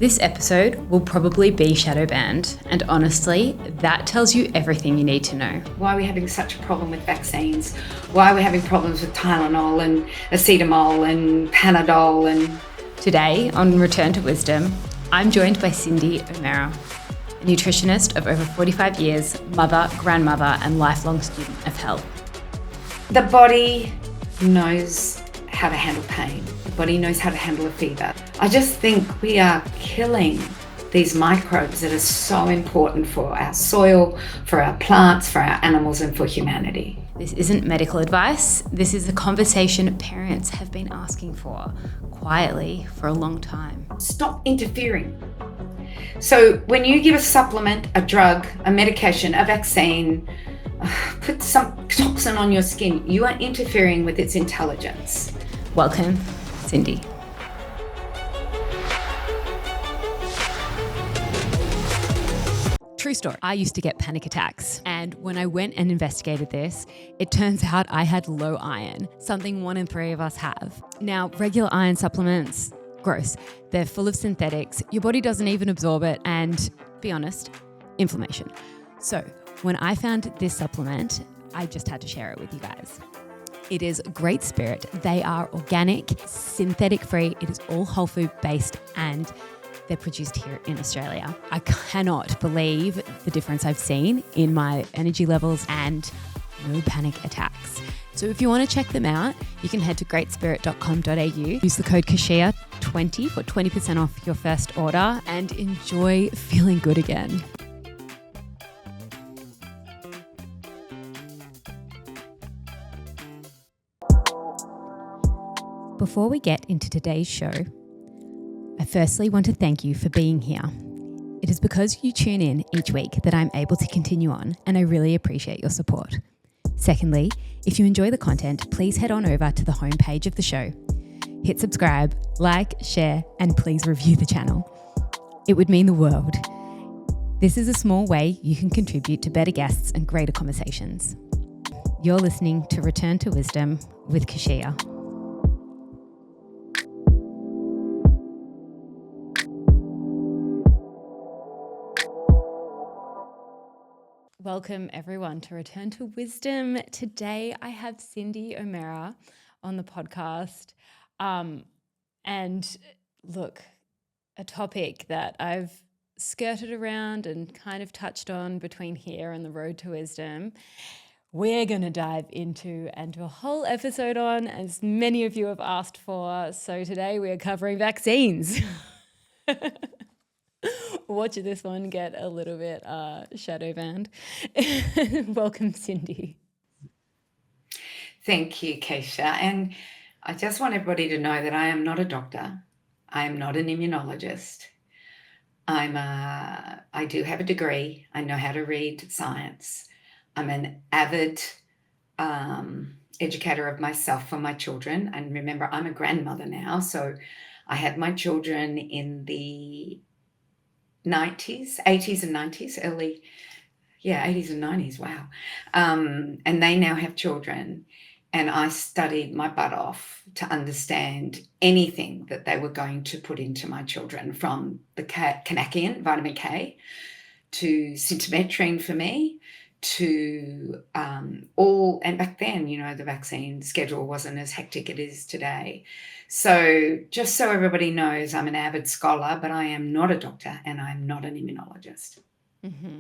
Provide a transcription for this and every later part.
This episode will probably be shadow banned, and honestly, that tells you everything you need to know. Why are we having such a problem with vaccines? Why are we having problems with Tylenol and acetamol and Panadol? And today on Return to Wisdom, I'm joined by Cyndi O'Meara, a nutritionist of over 45 years, mother, grandmother, and lifelong student of health. The body knows how to handle pain. The body knows how to handle a fever. I just think we are killing these microbes that are so important for our soil, for our plants, for our animals, and for humanity. This isn't medical advice. This is a conversation parents have been asking for quietly for a long time. Stop interfering. So when you give a supplement, a drug, a medication, a vaccine, put some toxin on your skin, you are interfering with its intelligence. Welcome, Cyndi. True story. I used to get panic attacks, and when I went and investigated this, it turns out I had low iron, something 1 in 3 of us have. Now, regular iron supplements, gross. They're full of synthetics. Your body doesn't even absorb it, and be honest, inflammation. So when I found this supplement, I just had to share it with you guys. It is Great Spirit. They are organic, synthetic free. It is all whole food based, and they're produced here in Australia. I cannot believe the difference I've seen in my energy levels and no panic attacks. So if you want to check them out, you can head to greatspirit.com.au. Use the code Keshia 20 for 20% off your first order and enjoy feeling good again. Before we get into today's show, I firstly want to thank you for being here. It is because you tune in each week that I'm able to continue on, and I really appreciate your support. Secondly, if you enjoy the content, please head on over to the homepage of the show. Hit subscribe, like, share, and please review the channel. It would mean the world. This is a small way you can contribute to better guests and greater conversations. You're listening to Return to Wisdom with Keshia. Welcome everyone to Return to Wisdom. Today I have Cyndi O'Meara on the podcast. And look, a topic that I've skirted around and kind of touched on between here and the road to wisdom, we're going to dive into and do a whole episode on, as many of you have asked for. So today we are covering vaccines. Watch this one get a little bit shadow banned. Welcome, Cyndi. Thank you, Keshia. And I just want everybody to know that I am not a doctor. I am not an immunologist. I do have a degree. I know how to read science. I'm an avid educator of myself for my children. And remember, I'm a grandmother now. So I had my children in the 80s and 90s, 80s and 90s, wow. And they now have children, and I studied my butt off to understand anything that they were going to put into my children, from the Kanakian, vitamin K, to sintimetrine for me, to and back then, the vaccine schedule wasn't as hectic it is today. So just so everybody knows, I'm an avid scholar, but I am not a doctor and I'm not an immunologist. Mm-hmm.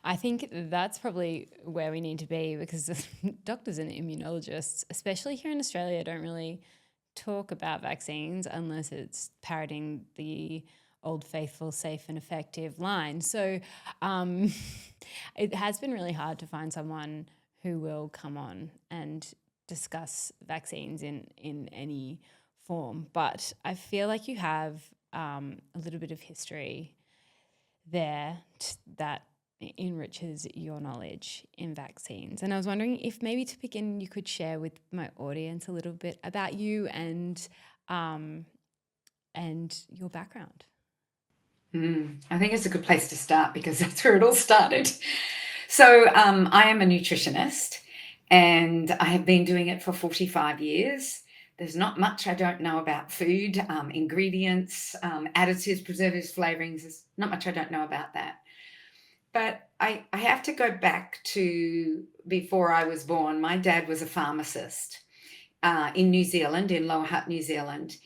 I think that's probably where we need to be, because doctors and immunologists, especially here in Australia, don't really talk about vaccines unless it's parroting the old faithful, safe and effective line. So it has been really hard to find someone who will come on and discuss vaccines in any form. But I feel like you have a little bit of history there that enriches your knowledge in vaccines. And I was wondering if maybe to begin you could share with my audience a little bit about you and your background. I think it's a good place to start because that's where it all started. So I am a nutritionist, and I have been doing it for 45 years. There's not much I don't know about food, ingredients, additives, preservatives, flavorings. There's not much I don't know about that. But I have to go back to before I was born. My dad was a pharmacist in New Zealand, in Lower Hutt, New Zealand.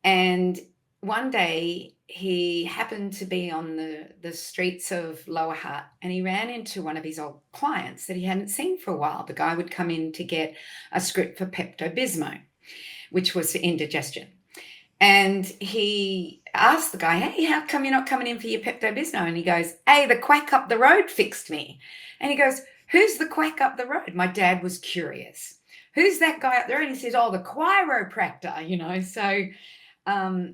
And one day he happened to be on the streets of Lower Hutt, and he ran into one of his old clients that he hadn't seen for a while. The guy would come in to get a script for Pepto-Bismol, which was for indigestion. And he asked the guy, hey, how come you're not coming in for your Pepto-Bismol? And he goes, hey, the quack up the road fixed me. And he goes, who's the quack up the road? My dad was curious. Who's that guy up there? And he says, oh, the chiropractor, So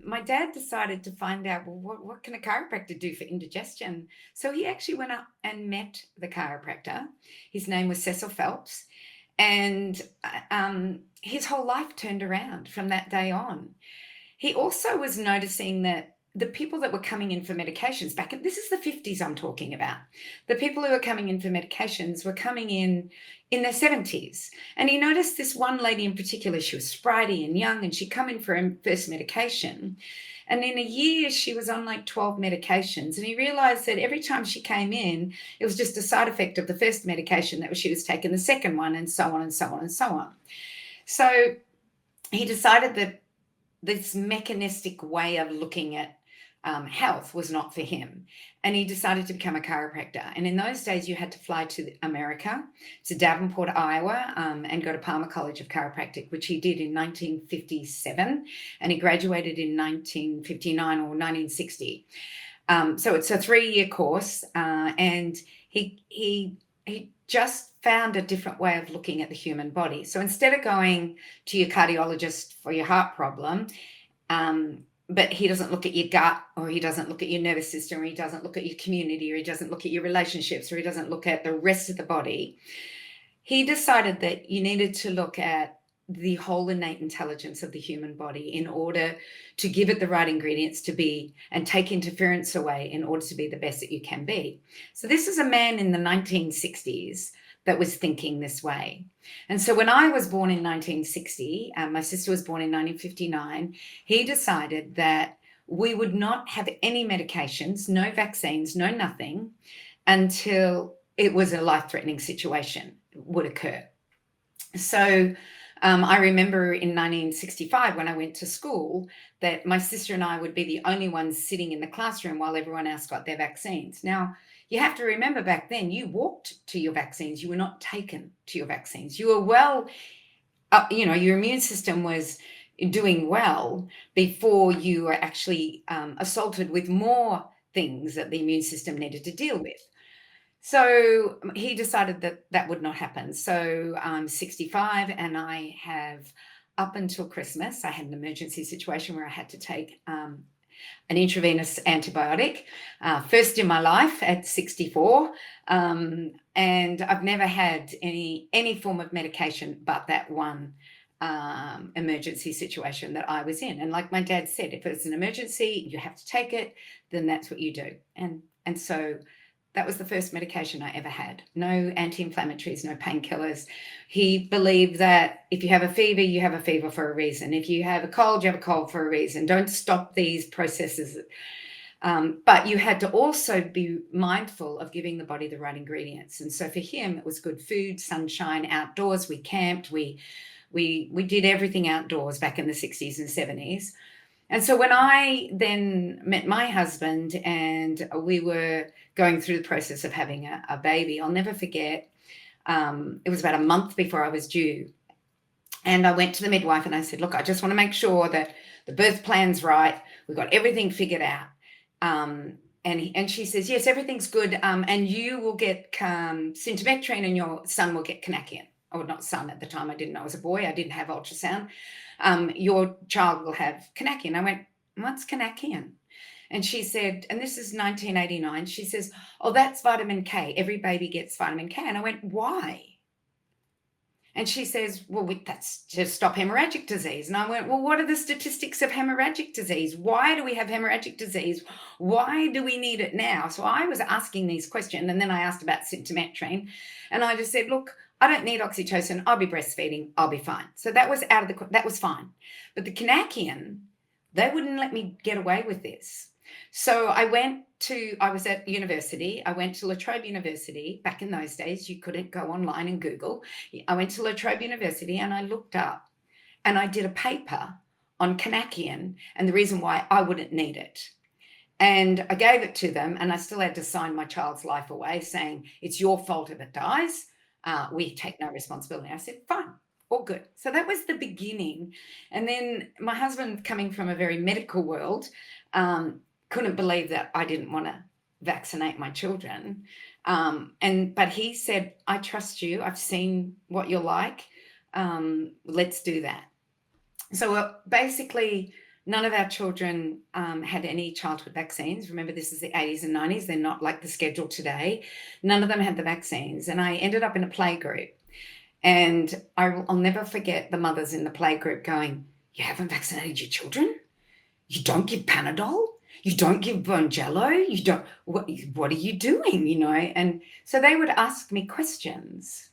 my dad decided to find out, well, what can a chiropractor do for indigestion? So he actually went up and met the chiropractor. His name was Cecil Phelps. And his whole life turned around from that day on. He also was noticing that the people that were coming in for medications this is the 50s I'm talking about. The people who were coming in for medications were coming in their 70s. And he noticed this one lady in particular, she was spritey and young, and she'd come in for her first medication. And in a year, she was on like 12 medications. And he realized that every time she came in, it was just a side effect of the first medication that she was taking the second one, and so on and so on and so on. So he decided that this mechanistic way of looking at health was not for him. And he decided to become a chiropractor. And in those days, you had to fly to America, to Davenport, Iowa, and go to Palmer College of Chiropractic, which he did in 1957. And he graduated in 1959 or 1960. So it's a 3-year course. And he just found a different way of looking at the human body. So instead of going to your cardiologist for your heart problem, but he doesn't look at your gut, or he doesn't look at your nervous system, or he doesn't look at your community, or he doesn't look at your relationships, or he doesn't look at the rest of the body. He decided that you needed to look at the whole innate intelligence of the human body in order to give it the right ingredients to be, and take interference away in order to be the best that you can be. So this is a man in the 1960s that was thinking this way. And so when I was born in 1960, my sister was born in 1959, he decided that we would not have any medications, no vaccines, no nothing, until it was a life-threatening situation would occur. So I remember in 1965 when I went to school that my sister and I would be the only ones sitting in the classroom while everyone else got their vaccines. Now, you have to remember back then, you walked to your vaccines. You were not taken to your vaccines. You were your immune system was doing well before you were actually assaulted with more things that the immune system needed to deal with. So he decided that that would not happen. So I'm 65 and I have, up until Christmas, I had an emergency situation where I had to take an intravenous antibiotic, first in my life at 64. And I've never had any form of medication but that one emergency situation that I was in. And like my dad said, if it's an emergency, you have to take it, then that's what you do. And so that was the first medication I ever had. No anti-inflammatories, no painkillers. He believed that if you have a fever, you have a fever for a reason. If you have a cold, you have a cold for a reason. Don't stop these processes. But you had to also be mindful of giving the body the right ingredients. And so for him, it was good food, sunshine, outdoors. We camped. We did everything outdoors back in the 60s and 70s. And so when I then met my husband and we were going through the process of having a baby, I'll never forget, it was about a month before I was due. And I went to the midwife and I said, look, I just want to make sure that the birth plan's right. We've got everything figured out. And she says, yes, everything's good. And you will get symptometrin and your son will get Kanakian. Or not son at the time, I didn't know it was a boy. I didn't have ultrasound. Your child will have Kanakian. I went, what's Kanakian? And she said, and this is 1989, she says, oh, that's vitamin K. Every baby gets vitamin K. And I went, why? And she says, well, that's to stop hemorrhagic disease. And I went, well, what are the statistics of hemorrhagic disease? Why do we have hemorrhagic disease? Why do we need it now? So I was asking these questions. And then I asked about symptometrin. And I just said, look, I don't need oxytocin. I'll be breastfeeding. I'll be fine. So that was that was fine. But the Kanakian, they wouldn't let me get away with this. So I was at university. I went to La Trobe University. Back in those days, you couldn't go online and Google. I went to La Trobe University and I looked up and I did a paper on Kanakian and the reason why I wouldn't need it. And I gave it to them and I still had to sign my child's life away saying, it's your fault if it dies. We take no responsibility. I said, fine, all good. So that was the beginning. And then my husband, coming from a very medical world, couldn't believe that I didn't want to vaccinate my children. But he said, I trust you. I've seen what you're like. Let's do that. So basically, none of our children had any childhood vaccines. Remember, this is the 80s and 90s. They're not like the schedule today. None of them had the vaccines. And I ended up in a play group. And I'll never forget the mothers in the play group going, you haven't vaccinated your children? You don't give Panadol? You don't give Bonjelo? You don't, what are you doing, you know? And so they would ask me questions.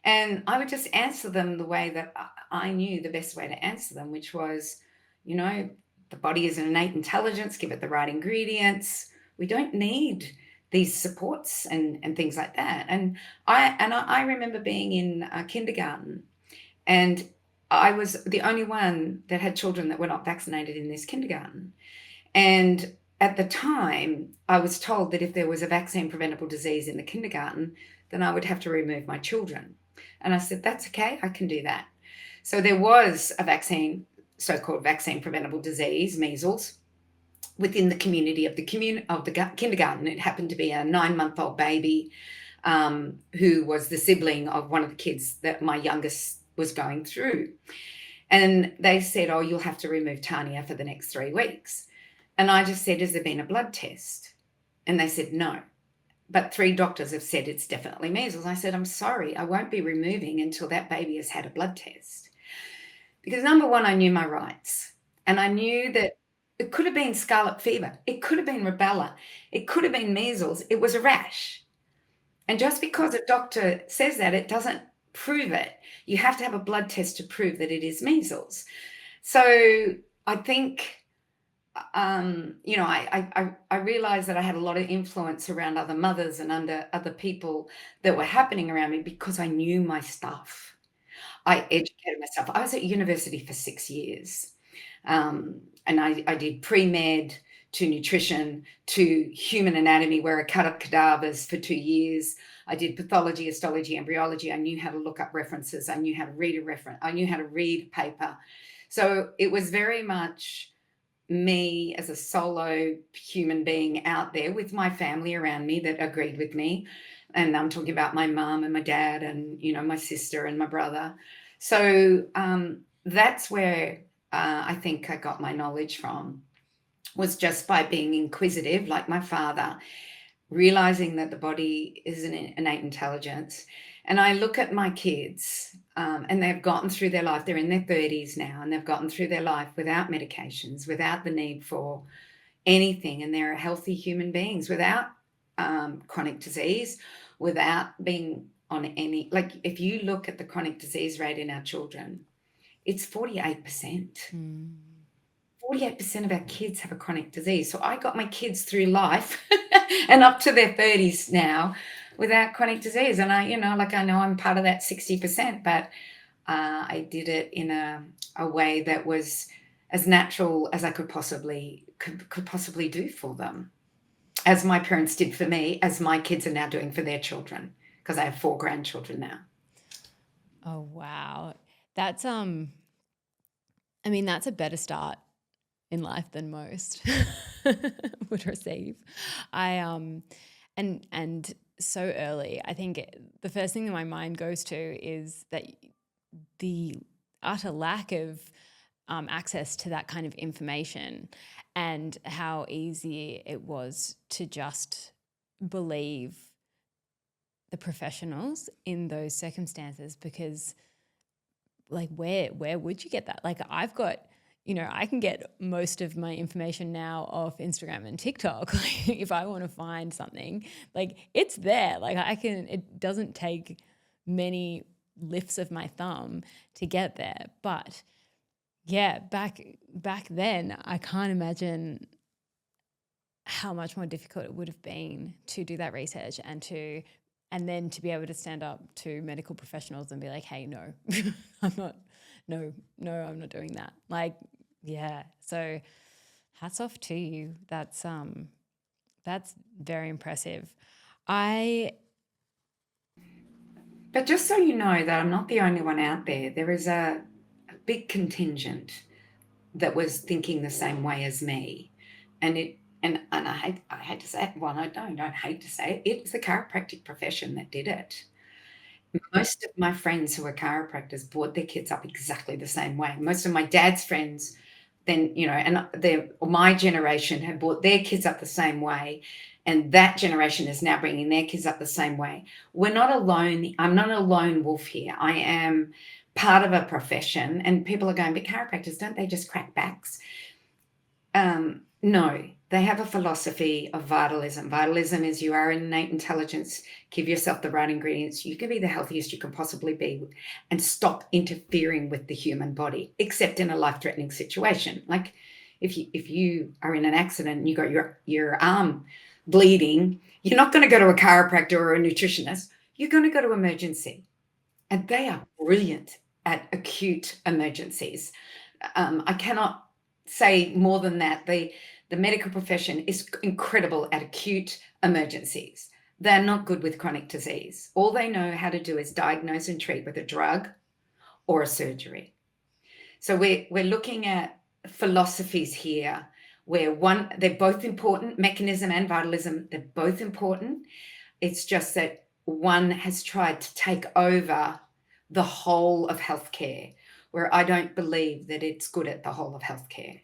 And I would just answer them the way that I knew the best way to answer them, which was, you know, the body is an innate intelligence, give it the right ingredients. We don't need these supports and things like that. And I remember being in kindergarten, and I was the only one that had children that were not vaccinated in this kindergarten. And at the time, I was told that if there was a vaccine preventable disease in the kindergarten, then I would have to remove my children. And I said, that's okay, I can do that. So there was a vaccine, so-called vaccine preventable disease, measles, within the community of the kindergarten. It happened to be a 9-month-old baby who was the sibling of one of the kids that my youngest was going through. And they said, oh, you'll have to remove Tanya for the next 3 weeks. And I just said, has there been a blood test? And they said, no. But 3 doctors have said it's definitely measles. I said, I'm sorry, I won't be removing until that baby has had a blood test. Because number one, I knew my rights. And I knew that it could have been scarlet fever. It could have been rubella. It could have been measles. It was a rash. And just because a doctor says that, it doesn't prove it. You have to have a blood test to prove that it is measles. So I think, you know, I realized that I had a lot of influence around other mothers and under other people that were happening around me because I knew my stuff. I educated myself. I was at university for 6 years. And I did pre-med to nutrition to human anatomy, where I cut up cadavers for 2 years. I did pathology, histology, embryology. I knew how to look up references. I knew how to read a reference. I knew how to read paper. So it was very much me as a solo human being out there with my family around me that agreed with me. And I'm talking about my mom and my dad and, you know, my sister and my brother. So that's where I think I got my knowledge from, was just by being inquisitive, like my father, realizing that the body is an innate intelligence. And I look at my kids and they've gotten through their life. They're in their 30s now, and they've gotten through their life without medications, without the need for anything. And they're healthy human beings without chronic disease, without being on any, like if you look at the chronic disease rate in our children, it's 48%. 48% of our kids have a chronic disease. So I got my kids through life and up to their 30s now without chronic disease. And I, you know, like I know I'm part of that 60%, but I did it in a way that was as natural as I could possibly do for them, as my parents did for me, as my kids are now doing for their children, because I have 4 grandchildren now. Oh, wow. That's, I mean, that's a better start in life than most would receive. And so early, I think the first thing that my mind goes to is that the utter lack of access to that kind of information, and how easy it was to just believe the professionals in those circumstances, because like where would you get that? Like I've got, you know, I can get most of my information now off Instagram and TikTok. Like if I want to find something, like it's there. Like it doesn't take many lifts of my thumb to get there. But yeah, back then, I can't imagine how much more difficult it would have been to do that research and then to be able to stand up to medical professionals and be like, hey, no, I'm not doing that. Like, yeah. So hats off to you. That's very impressive. But just so you know that I'm not the only one out there. There is a big contingent that was thinking the same way as me. And I hate to say it. Well, I don't hate to say it. It was the chiropractic profession that did it. Most of my friends who are chiropractors brought their kids up exactly the same way. Most of my dad's friends, then, and my generation have brought their kids up the same way. And that generation is now bringing their kids up the same way. We're not alone. I'm not a lone wolf here. I am part of a profession, and people are going, but chiropractors, don't they just crack backs? No, they have a philosophy of vitalism. Vitalism is you are an innate intelligence, give yourself the right ingredients, you can be the healthiest you can possibly be, and stop interfering with the human body, except in a life-threatening situation. Like if you are in an accident and you got your arm bleeding, you're not going to go to a chiropractor or a nutritionist. You're going to go to emergency. And they are brilliant at acute emergencies. I cannot say more than that. The medical profession is incredible at acute emergencies. They're not good with chronic disease. All they know how to do is diagnose and treat with a drug or a surgery. So we're looking at philosophies here where they're both important, mechanism and vitalism, they're both important. It's just that one has tried to take over the whole of healthcare, where I don't believe that it's good at the whole of healthcare.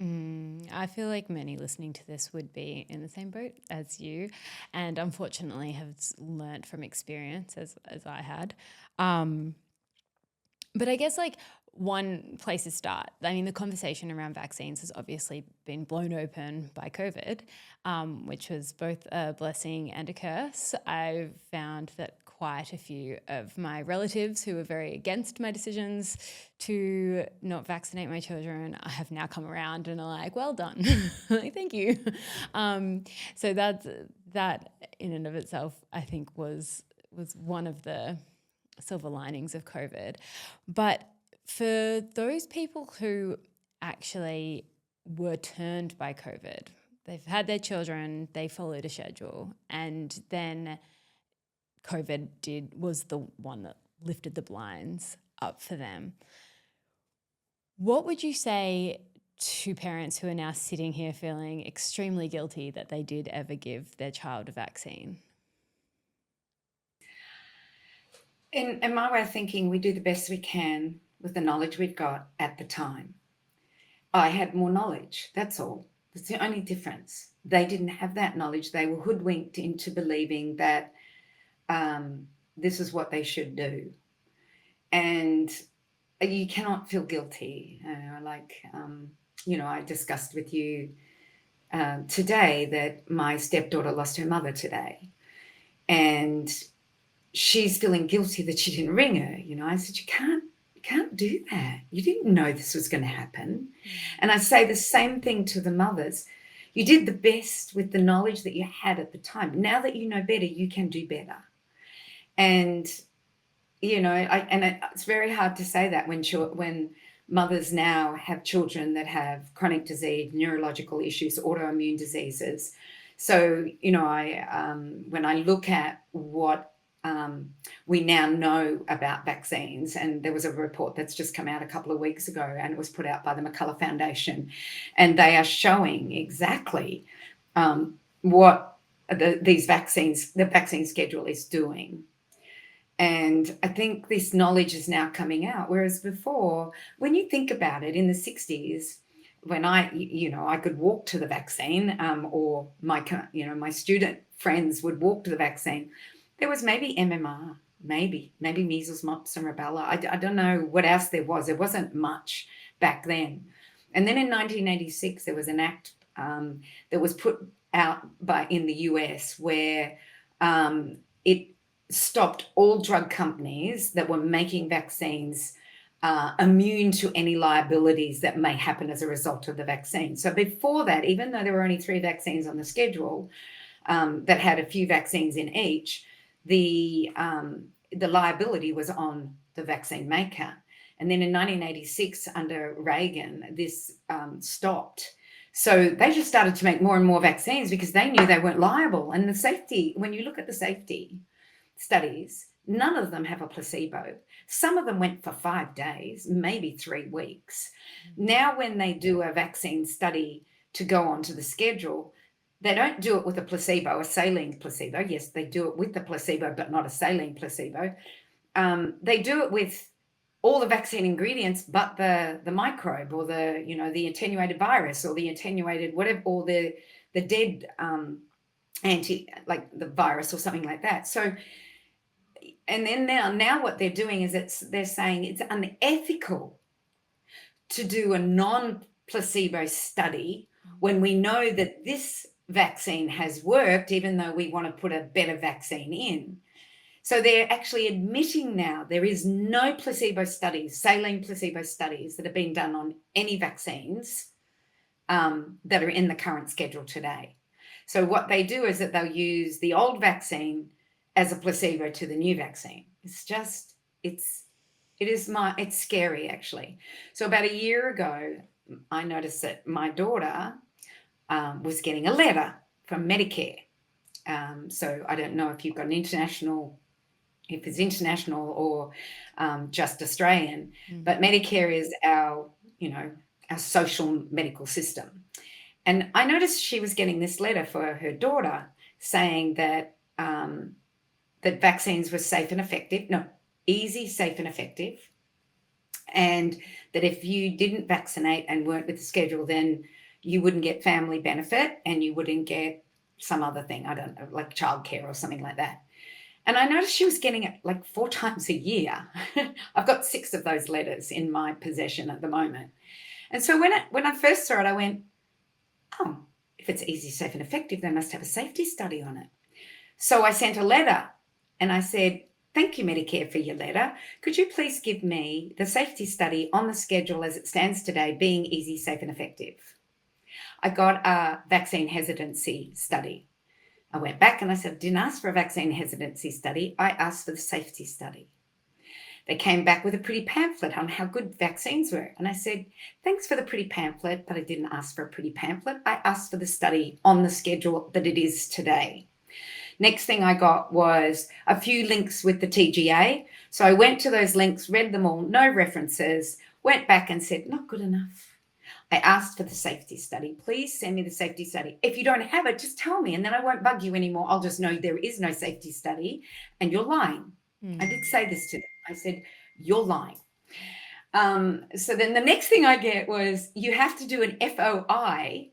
I feel like many listening to this would be in the same boat as you, and unfortunately have learnt from experience as I had. But I guess like one place to start, I mean, the conversation around vaccines has obviously been blown open by COVID, which was both a blessing and a curse. I've found that quite a few of my relatives who were very against my decisions to not vaccinate my children have now come around and are like, well done. Like, thank you. So that in and of itself, I think was one of the silver linings of COVID. But for those people who actually were turned by COVID, they've had their children, they followed a schedule, and then COVID was the one that lifted the blinds up for them. What would you say to parents who are now sitting here feeling extremely guilty that they did ever give their child a vaccine? In my way of thinking, we do the best we can with the knowledge we've got at the time. I had more knowledge, that's all. That's the only difference. They didn't have that knowledge. They were hoodwinked into believing that this is what they should do. And you cannot feel guilty. I discussed with you today that my stepdaughter lost her mother today. And she's feeling guilty that she didn't ring her. I said, you can't do that. You didn't know this was going to happen. And I say the same thing to the mothers. You did the best with the knowledge that you had at the time. Now that you know better, you can do better. And, it's very hard to say that when mothers now have children that have chronic disease, neurological issues, autoimmune diseases. So, when I look at what we now know about vaccines, and there was a report that's just come out a couple of weeks ago, and it was put out by the McCullough Foundation, and they are showing exactly what the vaccine schedule is doing. And I think this knowledge is now coming out, whereas before, when you think about it, in the 60s, when I could walk to the vaccine, or my student friends would walk to the vaccine, there was maybe MMR, maybe measles, mumps, and rubella. I don't know what else there was. There wasn't much back then. And then in 1986, there was an act that was put out in the US where it stopped all drug companies that were making vaccines immune to any liabilities that may happen as a result of the vaccine. So before that, even though there were only 3 vaccines on the schedule that had a few vaccines in each, the liability was on the vaccine maker. And then in 1986, under Reagan, this stopped. So they just started to make more and more vaccines because they knew they weren't liable. And the safety, when you look at the safety studies, none of them have a placebo. Some of them went for 5 days, maybe 3 weeks. Now, when they do a vaccine study to go onto the schedule, they don't do it with a placebo, a saline placebo. Yes, they do it with the placebo, but not a saline placebo. They do it with all the vaccine ingredients, but the microbe or the attenuated virus or the attenuated whatever, or the dead like the virus or something like that. So, and then now what they're doing is they're saying it's unethical to do a non-placebo study when we know that this vaccine has worked, even though we want to put a better vaccine in. So they're actually admitting now there is no placebo studies, saline placebo studies that have been done on any vaccines that are in the current schedule today. So what they do is that they'll use the old vaccine as a placebo to the new vaccine. It's scary, actually. So about a year ago, I noticed that my daughter was getting a letter from Medicare. So I don't know if you've got an international, if it's international or just Australian, but Medicare is our social medical system. And I noticed she was getting this letter for her daughter saying that that vaccines were safe and effective. No, easy, safe, and effective. And that if you didn't vaccinate and weren't with the schedule, then you wouldn't get family benefit and you wouldn't get some other thing, I don't know, like childcare or something like that. And I noticed she was getting it like 4 times a year. I've got 6 of those letters in my possession at the moment. And so when I first saw it, I went, oh, if it's easy, safe, and effective, they must have a safety study on it. So I sent a letter and I said, thank you, Medicare, for your letter. Could you please give me the safety study on the schedule as it stands today, being easy, safe, and effective? I got a vaccine hesitancy study. I went back and I said, I didn't ask for a vaccine hesitancy study. I asked for the safety study. They came back with a pretty pamphlet on how good vaccines were. And I said, thanks for the pretty pamphlet, but I didn't ask for a pretty pamphlet. I asked for the study on the schedule that it is today. Next thing I got was a few links with the TGA. So I went to those links, read them all, no references, went back and said, not good enough. I asked for the safety study. Please send me the safety study. If you don't have it, just tell me and then I won't bug you anymore. I'll just know there is no safety study and you're lying. I did say this to them. I said, you're lying. So then the next thing I get was you have to do an FOI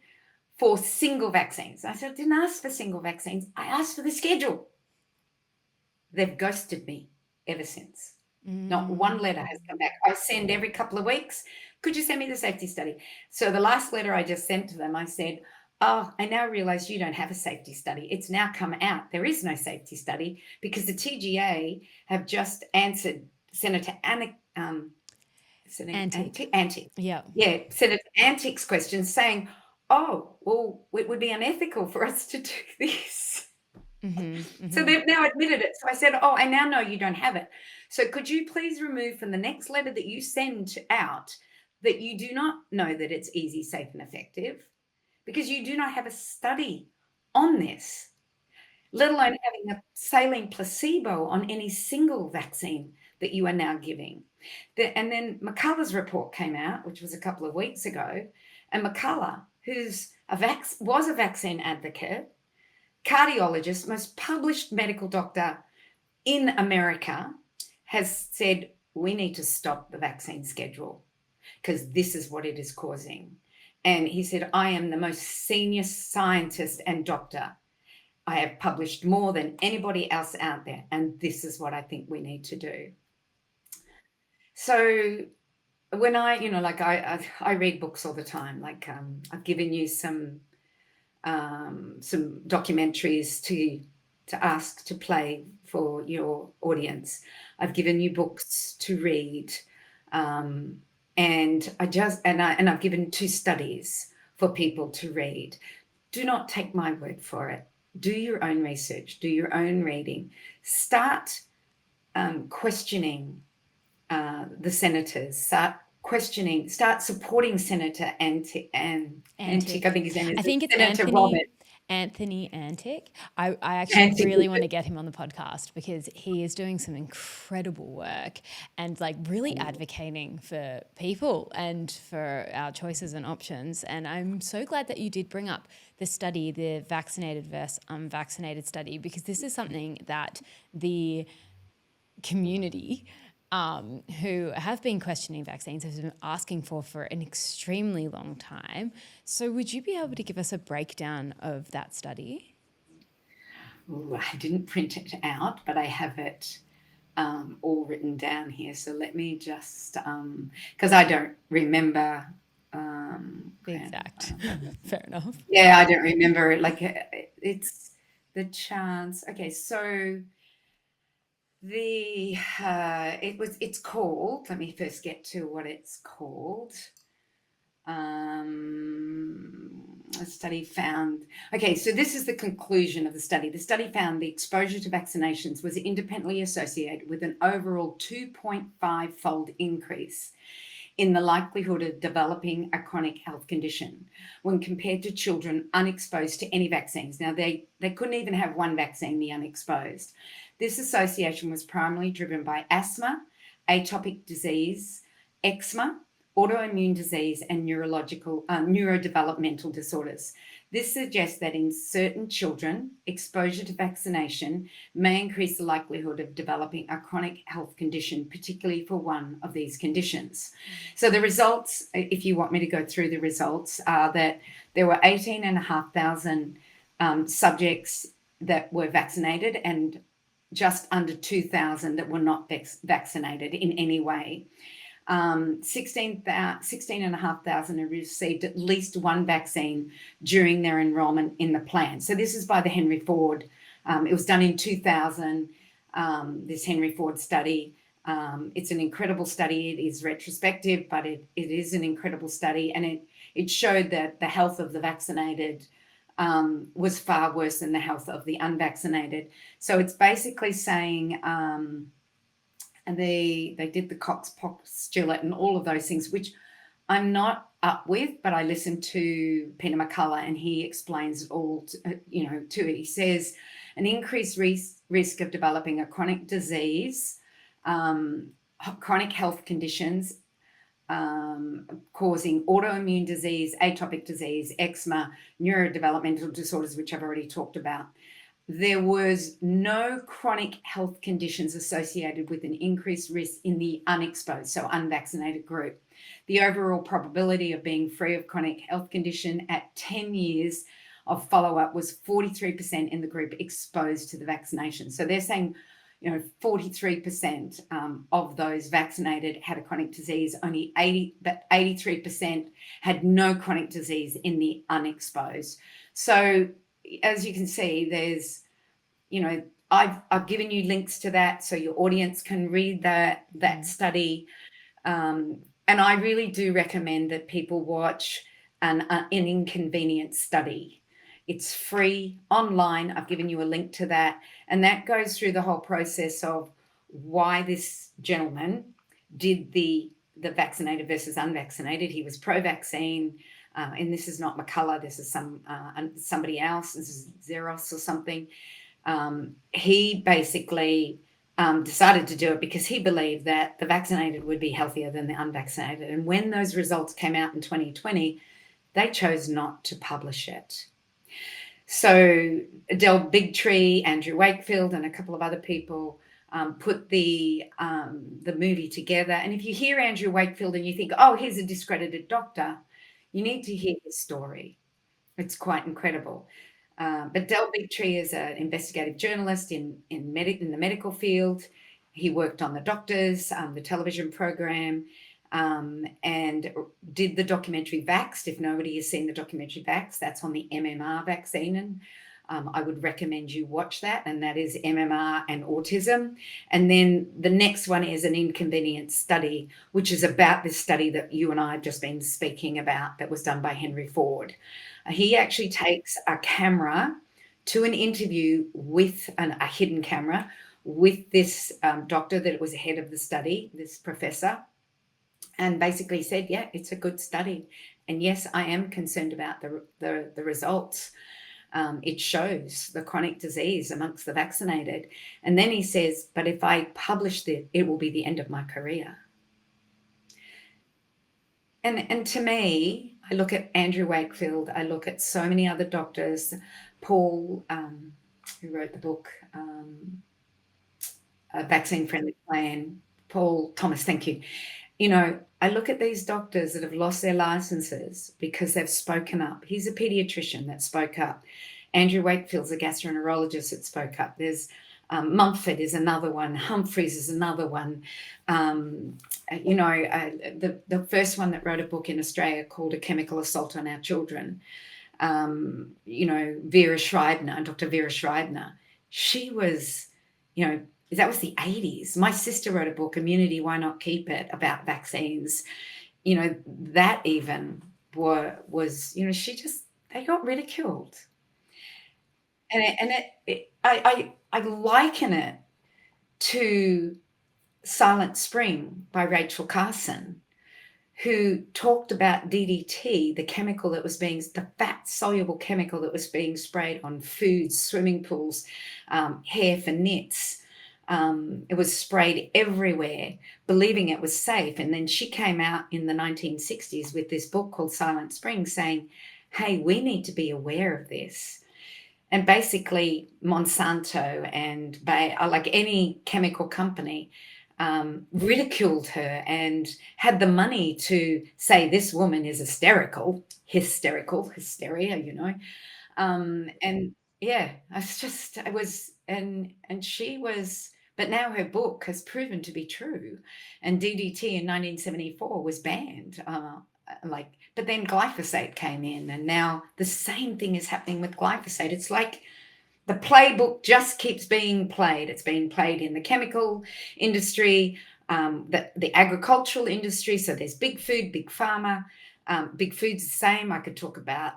for single vaccines. I said, I didn't ask for single vaccines. I asked for the schedule. They've ghosted me ever since. Not one letter has come back. I send every couple of weeks. Could you send me the safety study? So the last letter I just sent to them, I said, oh, I now realize you don't have a safety study. It's now come out. There is no safety study because the TGA have just answered Senator Antic. Yeah. Yeah, Senator Antic's question saying, oh, well, it would be unethical for us to do this. So they've now admitted it. So I said, oh, I now know you don't have it. So could you please remove from the next letter that you send out that you do not know that it's easy, safe, and effective, because you do not have a study on this, let alone having a saline placebo on any single vaccine that you are now giving. And then McCullough's report came out, which was a couple of weeks ago, and McCullough, who's was a vaccine advocate, cardiologist, most published medical doctor in America, has said, we need to stop the vaccine schedule because this is what it is causing. And he said, I am the most senior scientist and doctor. I have published more than anybody else out there, and this is what I think we need to do. So when I read books all the time, like I've given you some documentaries to to ask to play for your audience. I've given you books to read, and I've given 2 studies for people to read. Do not take my word for it. Do your own research, do your own reading. Start questioning the senators. Start supporting Senator Antic. I think his name is I think it's Senator Robert. Anthony Antic. I actually Antic. really want to get him on the podcast because he is doing some incredible work and like really advocating for people and for our choices and options. And I'm so glad that you did bring up the study, the vaccinated versus unvaccinated study, because this is something that the community who have been questioning vaccines have been asking for an extremely long time. So would you be able to give us a breakdown of that study? Ooh, I didn't print it out, but I have it all written down here. So let me just, because I don't remember. The exact. Fair enough. Yeah, I don't remember it. Like it's the chance. Okay, so it's called, let me first get to what it's called. A study found, okay, so this is the conclusion of the study. The study found the exposure to vaccinations was independently associated with an overall 2.5-fold increase in the likelihood of developing a chronic health condition when compared to children unexposed to any vaccines. Now, they couldn't even have one vaccine, the unexposed. This association was primarily driven by asthma, atopic disease, eczema, autoimmune disease, and neurodevelopmental disorders. This suggests that in certain children, exposure to vaccination may increase the likelihood of developing a chronic health condition, particularly for one of these conditions. So the results, if you want me to go through the results, are that there were 18,500 subjects that were vaccinated and just under 2,000 that were not vaccinated in any way. 16,500 have received at least one vaccine during their enrollment in the plan. So this is by the Henry Ford. It was done in 2000, this Henry Ford study. It's an incredible study. It is retrospective, but it is an incredible study. And it showed that the health of the vaccinated was far worse than the health of the unvaccinated. So it's basically saying... and they did the Cox postulate and all of those things, which I'm not up with, but I listened to Peter McCullough and he explains it all to it. He says an increased risk of developing a chronic disease, chronic health conditions, causing autoimmune disease, atopic disease, eczema, neurodevelopmental disorders, which I've already talked about. There was no chronic health conditions associated with an increased risk in the unexposed, so unvaccinated group. The overall probability of being free of chronic health condition at 10 years of follow-up was 43% in the group exposed to the vaccination. So they're saying, 43% of those vaccinated had a chronic disease, but 83% had no chronic disease in the unexposed. So as you can see, there's, I've given you links to that so your audience can read that study. And I really do recommend that people watch an inconvenient study. It's free online. I've given you a link to that. And that goes through the whole process of why this gentleman did the vaccinated versus unvaccinated. He was pro-vaccine. And this is not McCullough, this is somebody else, this is Zeros or something. He basically decided to do it because he believed that the vaccinated would be healthier than the unvaccinated. And when those results came out in 2020, they chose not to publish it. So Del Bigtree, Andrew Wakefield, and a couple of other people put the movie together. And if you hear Andrew Wakefield and you think, oh, he's a discredited doctor, you need to hear his story. It's quite incredible. But Del Bigtree is an investigative journalist in the medical field. He worked on The Doctors, the television program, and did the documentary Vaxxed. If nobody has seen the documentary Vaxxed, that's on the MMR vaccine. I would recommend you watch that, and that is MMR and autism. And then the next one is an inconvenience study, which is about this study that you and I have just been speaking about that was done by Henry Ford. He actually takes a camera to an interview with a hidden camera with this doctor that was head of the study, this professor, and basically said, yeah, it's a good study. And yes, I am concerned about the results. It shows the chronic disease amongst the vaccinated. And then he says, but if I publish it, it will be the end of my career. And to me, I look at Andrew Wakefield, I look at so many other doctors, Paul, who wrote the book, A Vaccine Friendly Plan, Paul Thomas, thank you. You know, I look at these doctors that have lost their licenses because they've spoken up. He's a pediatrician that spoke up. Andrew Wakefield's a gastroenterologist that spoke up. There's Mumford is another one. Humphreys is another one. The first one that wrote a book in Australia called A Chemical Assault on Our Children. Vera Schreibner, Dr. Vera Schreibner. She was, that was the 80s. My sister wrote a book, Immunity, Why Not Keep It, about vaccines. That even was, they got ridiculed. And I liken it to Silent Spring by Rachel Carson, who talked about DDT, the fat-soluble chemical that was being sprayed on foods, swimming pools, hair for knits. It was sprayed everywhere, believing it was safe. And then she came out in the 1960s with this book called Silent Spring saying, hey, we need to be aware of this. And basically Monsanto and like any chemical company ridiculed her and had the money to say this woman is hysteria, and yeah, she was, but now her book has proven to be true, and DDT in 1974 was banned. But then glyphosate came in, and now the same thing is happening with glyphosate. It's like the playbook just keeps being played. It's being played in the chemical industry, the agricultural industry. So there's big food, big pharma. Big food's the same. I could talk about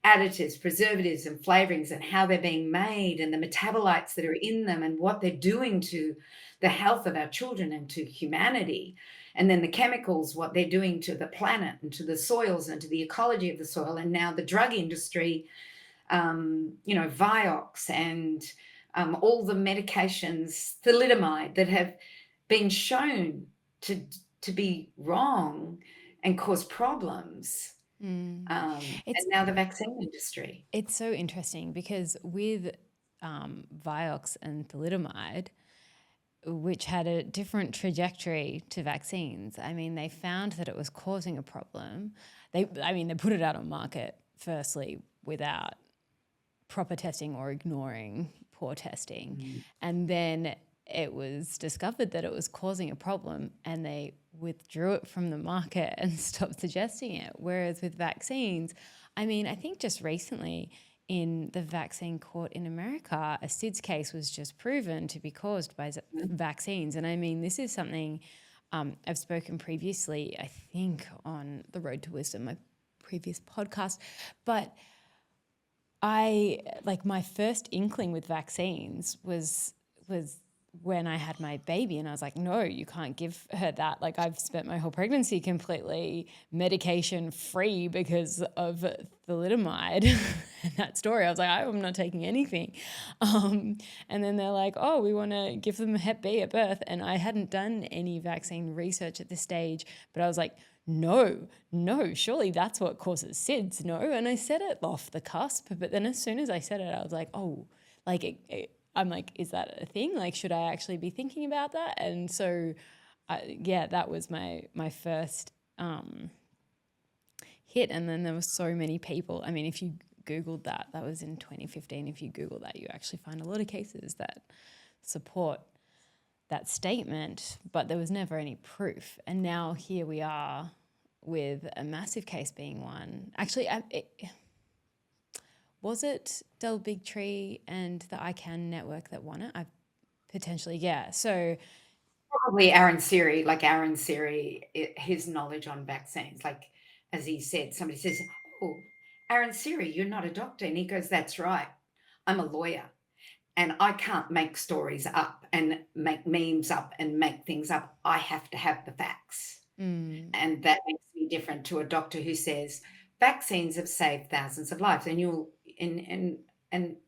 additives, preservatives, and flavorings and how they're being made and the metabolites that are in them and what they're doing to the health of our children and to humanity. And then the chemicals, what they're doing to the planet and to the soils and to the ecology of the soil. And now the drug industry, Vioxx and all the medications, thalidomide, that have been shown to be wrong and cause problems. And now the vaccine industry. It's so interesting because with Vioxx and thalidomide, which had a different trajectory to vaccines, I mean, they found that it was causing a problem. They put it out on market firstly without proper testing or ignoring poor testing. And then it was discovered that it was causing a problem and they withdrew it from the market and stopped suggesting it. Whereas with vaccines, I think just recently in the vaccine court in America, a SIDS case was just proven to be caused by vaccines. And this is something I've spoken previously, I think on The Road to Wisdom, my previous podcast, but my first inkling with vaccines was when I had my baby, and I was like, no, you can't give her that. Like, I've spent my whole pregnancy completely medication free because of thalidomide and that story. I was like, I'm not taking anything. And then they're like, oh, we want to give them Hep B at birth. And I hadn't done any vaccine research at this stage, but I was like, no, surely that's what causes SIDS, no? And I said it off the cusp, but then as soon as I said it, I was like, oh, I'm like, is that a thing? Like, should I actually be thinking about that? And so, that was my first hit. And then there were so many people. If you Googled that was in 2015. If you Google that, you actually find a lot of cases that support that statement, but there was never any proof. And now here we are with a massive case being one. Actually, Was it Del Bigtree and the ICANN network that won it? I potentially, yeah. So Probably Aaron Siri, his knowledge on vaccines, like as he said, somebody says, "Oh, Aaron Siri, you're not a doctor," and he goes, "That's right, I'm a lawyer, and I can't make stories up and make memes up and make things up. I have to have the facts." And that makes me different to a doctor who says vaccines have saved thousands of lives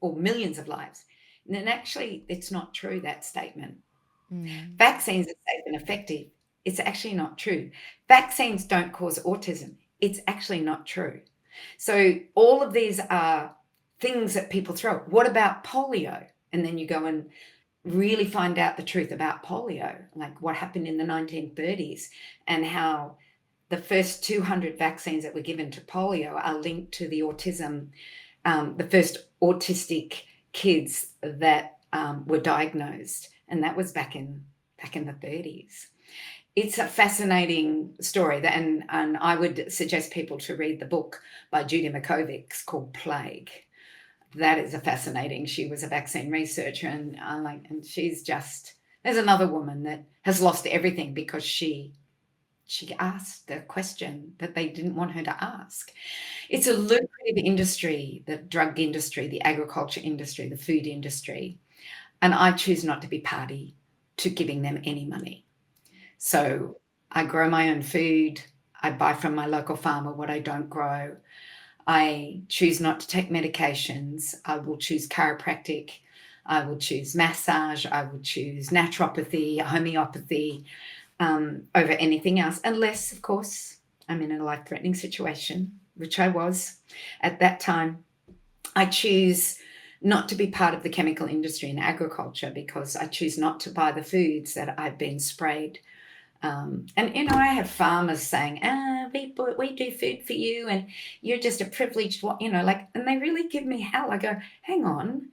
or millions of lives. And then actually, it's not true, that statement. Vaccines are safe and effective. It's actually not true. Vaccines don't cause autism. It's actually not true. So all of these are things that people throw. What about polio? And then you go and really find out the truth about polio, like what happened in the 1930s and how the first 200 vaccines that were given to polio are linked to the autism, the first autistic kids that were diagnosed. And that was back in the 30s. It's a fascinating story, and I would suggest people to read the book by Judy Mikovits called Plague. That is a fascinating. She was a vaccine researcher, and she's just, there's another woman that has lost everything because she asked a question that they didn't want her to ask. It's a lucrative industry, the drug industry, the agriculture industry, the food industry. And I choose not to be party to giving them any money. So I grow my own food. I buy from my local farmer what I don't grow. I choose not to take medications. I will choose chiropractic. I will choose massage. I will choose naturopathy, homeopathy, over anything else, unless, of course, I'm in a life-threatening situation, which I was at that time. I choose not to be part of the chemical industry in agriculture because I choose not to buy the foods that I've been sprayed. And, I have farmers saying, we do food for you and you're just a privileged one, and they really give me hell. I go, hang on,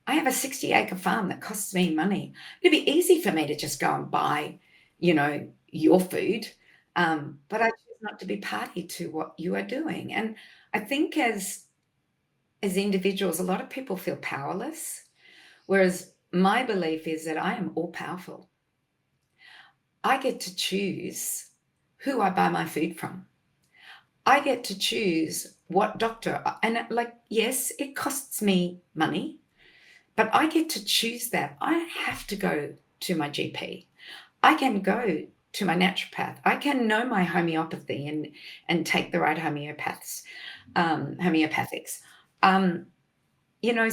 I have a 60-acre farm that costs me money. It'd be easy for me to just go and buy, your food. But I choose not to be party to what you are doing. And I think as individuals, a lot of people feel powerless, whereas my belief is that I am all powerful. I get to choose who I buy my food from. I get to choose what doctor, and yes, it costs me money, but I get to choose that. I have to go to my GP. I can go to my naturopath. I can know my homeopathy and take the right homeopathics.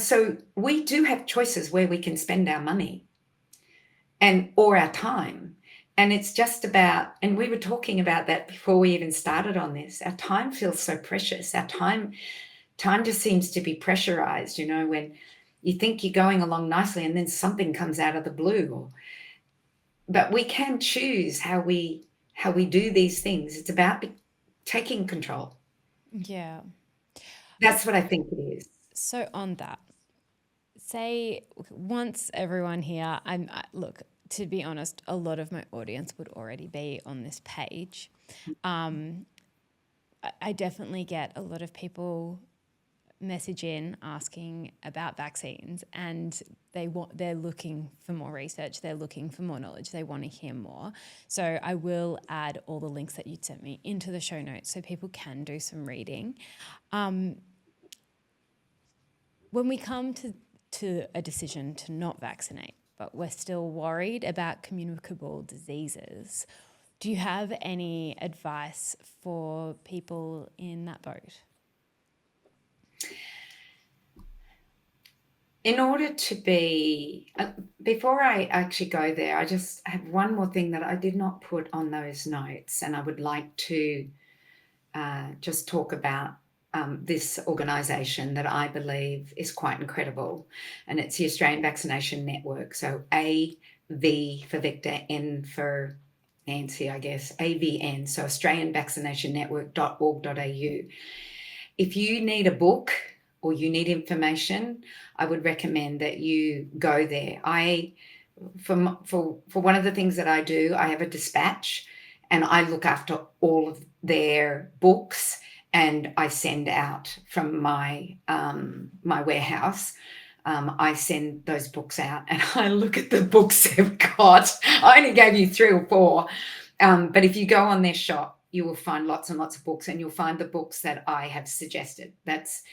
So we do have choices where we can spend our money or our time. And it's just about, and we were talking about that before we even started on this, our time feels so precious. Our time just seems to be pressurized, when you think you're going along nicely and then something comes out of the blue. But we can choose how we do these things. It's about taking control. Yeah. That's what I think it is. So on that, say once everyone here, look, to be honest, a lot of my audience would already be on this page. I definitely get a lot of people message in asking about vaccines, and they're looking for more research, they're looking for more knowledge, they want to hear more. So I will add all the links that you'd sent me into the show notes so people can do some reading. When we come to a decision to not vaccinate, but we're still worried about communicable diseases, do you have any advice for people in that boat? In order to be, before I actually go there, I just have one more thing that I did not put on those notes, and I would like to just talk about this organisation that I believe is quite incredible, and it's the Australian Vaccination Network. So AV for Victor, N for Nancy, I guess, AVN, so australianvaccinationnetwork.org.au. If you need a book or you need information, I would recommend that you go there. For one of the things that I do, I have a dispatch and I look after all of their books and I send out from my my warehouse. I send those books out, and I look at the books they've got. I only gave you 3 or 4, but if you go on their shop, you will find lots and lots of books, and you'll find the books that I have suggested. That's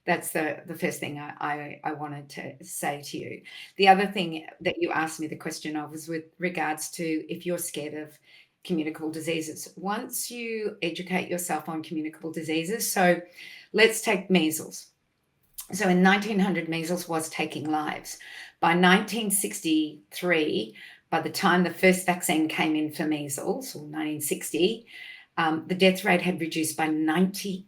the first thing I wanted to say to you. The other thing that you asked me the question of was with regards to if you're scared of communicable diseases. Once you educate yourself on communicable diseases, so let's take measles. So in 1900, measles was taking lives. By 1963, by the time the first vaccine came in for measles, or 1960, the death rate had reduced by 98%.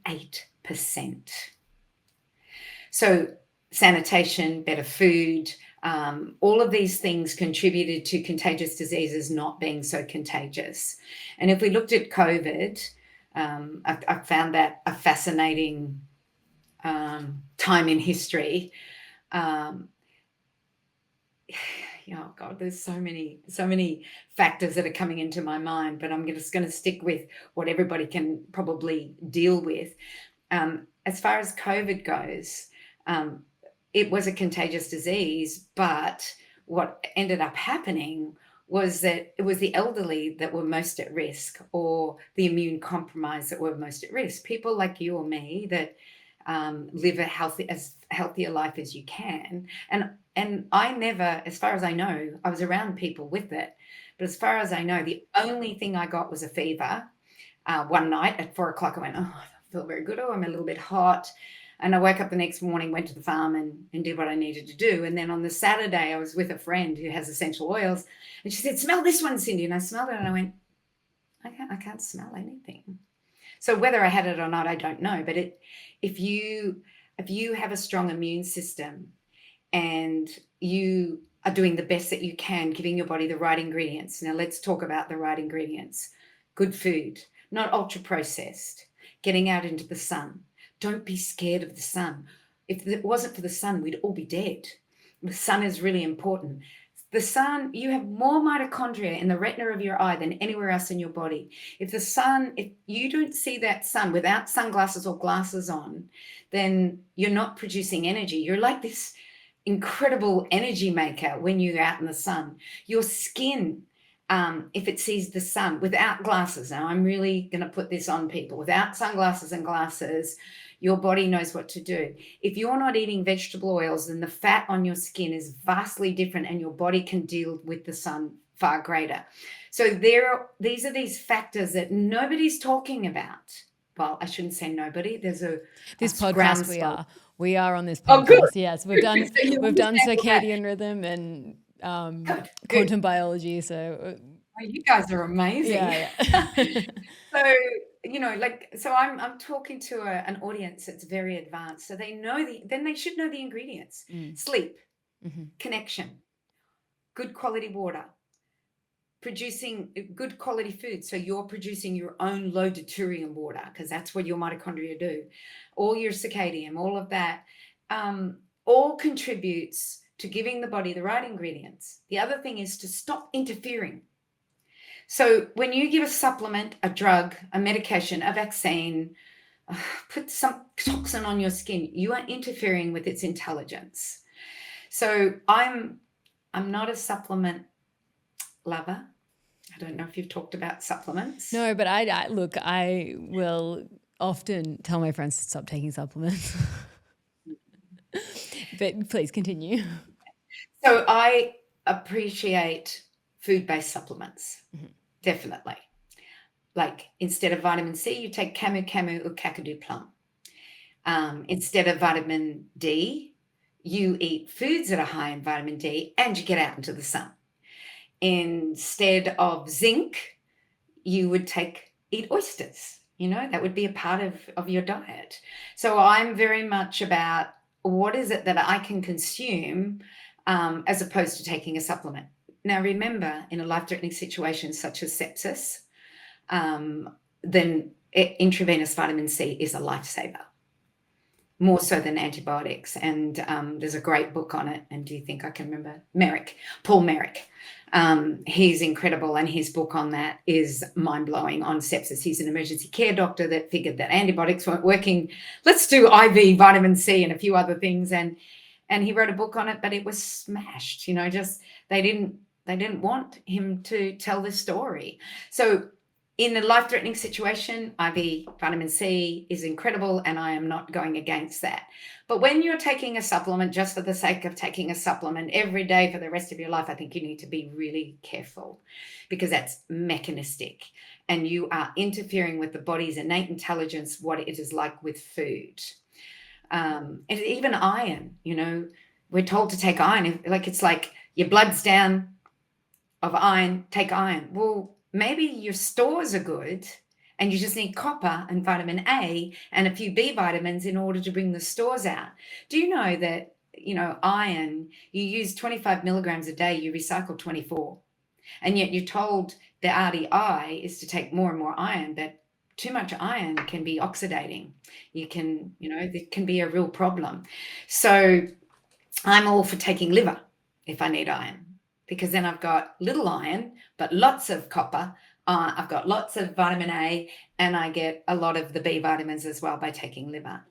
So sanitation, better food, all of these things contributed to contagious diseases not being so contagious. And if we looked at COVID, I found that a fascinating time in history. Oh God, there's so many factors that are coming into my mind, but I'm just going to stick with what everybody can probably deal with. As far as COVID goes, it was a contagious disease, but what ended up happening was that it was the elderly that were most at risk, or the immune compromised that were most at risk. People like you or me that live as healthy a life as you can. And I never, as far as I know, I was around people with it, but as far as I know, the only thing I got was a fever. One night at 4 o'clock, I went, oh, I feel very good. Oh, I'm a little bit hot. And I woke up the next morning, went to the farm and did what I needed to do. And then on the Saturday, I was with a friend who has essential oils. And she said, smell this one, Cyndi. And I smelled it and I went, I can't smell anything. So whether I had it or not, I don't know. But if you have a strong immune system and you are doing the best that you can, giving your body the right ingredients. Now let's talk about the right ingredients. Good food, not ultra processed, getting out into the sun. Don't be scared of the sun. If it wasn't for the sun, we'd all be dead. The sun is really important. The sun, you have more mitochondria in the retina of your eye than anywhere else in your body. If you don't see that sun without sunglasses or glasses on, then you're not producing energy. You're like this incredible energy maker when you're out in the sun. Your skin, if it sees the sun without glasses, now I'm really going to put this on people, without sunglasses and glasses, your body knows what to do. If you're not eating vegetable oils, then the fat on your skin is vastly different and your body can deal with the sun far greater. So these are these factors that nobody's talking about. Well, I shouldn't say nobody. There's this podcast we are on this podcast. Oh, good. Yes, we've done circadian rhythm and quantum biology. So you guys are amazing. Yeah. So so I'm talking to an audience that's very advanced. So then they should know the ingredients. Sleep, connection, good quality water, producing good quality food. So you're producing your own low deuterium water, because that's what your mitochondria do. All your circadian, all of that, all contributes to giving the body the right ingredients. The other thing is to stop interfering. So when you give a supplement, a drug, a medication, a vaccine, put some toxin on your skin, you are interfering with its intelligence. So I'm not a supplement lover. I don't know if you've talked about supplements. No, but I will often tell my friends to stop taking supplements. But please continue. So I appreciate food-based supplements, definitely. Like instead of vitamin C, you take camu or kakadu plum. Instead of vitamin D, you eat foods that are high in vitamin D and you get out into the sun. Instead of zinc, you would eat oysters. That would be a part of your diet. So I'm very much about what is it that I can consume as opposed to taking a supplement. Now, remember, in a life-threatening situation such as sepsis, then intravenous vitamin C is a lifesaver, more so than antibiotics. And there's a great book on it. And do you think I can remember? Paul Merrick. He's incredible, and his book on that is mind-blowing on sepsis. He's an emergency care doctor that figured that antibiotics weren't working. Let's do IV vitamin C and a few other things, and he wrote a book on it, but it was smashed. Just they didn't want him to tell this story. So in a life-threatening situation, IV vitamin C is incredible, and I am not going against that. But when you're taking a supplement just for the sake of taking a supplement every day for the rest of your life, I think you need to be really careful, because that's mechanistic, and you are interfering with the body's innate intelligence, what it is like with food. And even iron, we're told to take iron. It's like your blood's down of iron, take iron. Well, maybe your stores are good and you just need copper and vitamin A and a few B vitamins in order to bring the stores out. Do you know that, iron, you use 25 milligrams a day, you recycle 24. And yet you're told the RDI is to take more and more iron, but too much iron can be oxidating. There can be a real problem. So I'm all for taking liver if I need iron, because then I've got little iron, but lots of copper. I've got lots of vitamin A, and I get a lot of the B vitamins as well by taking liver.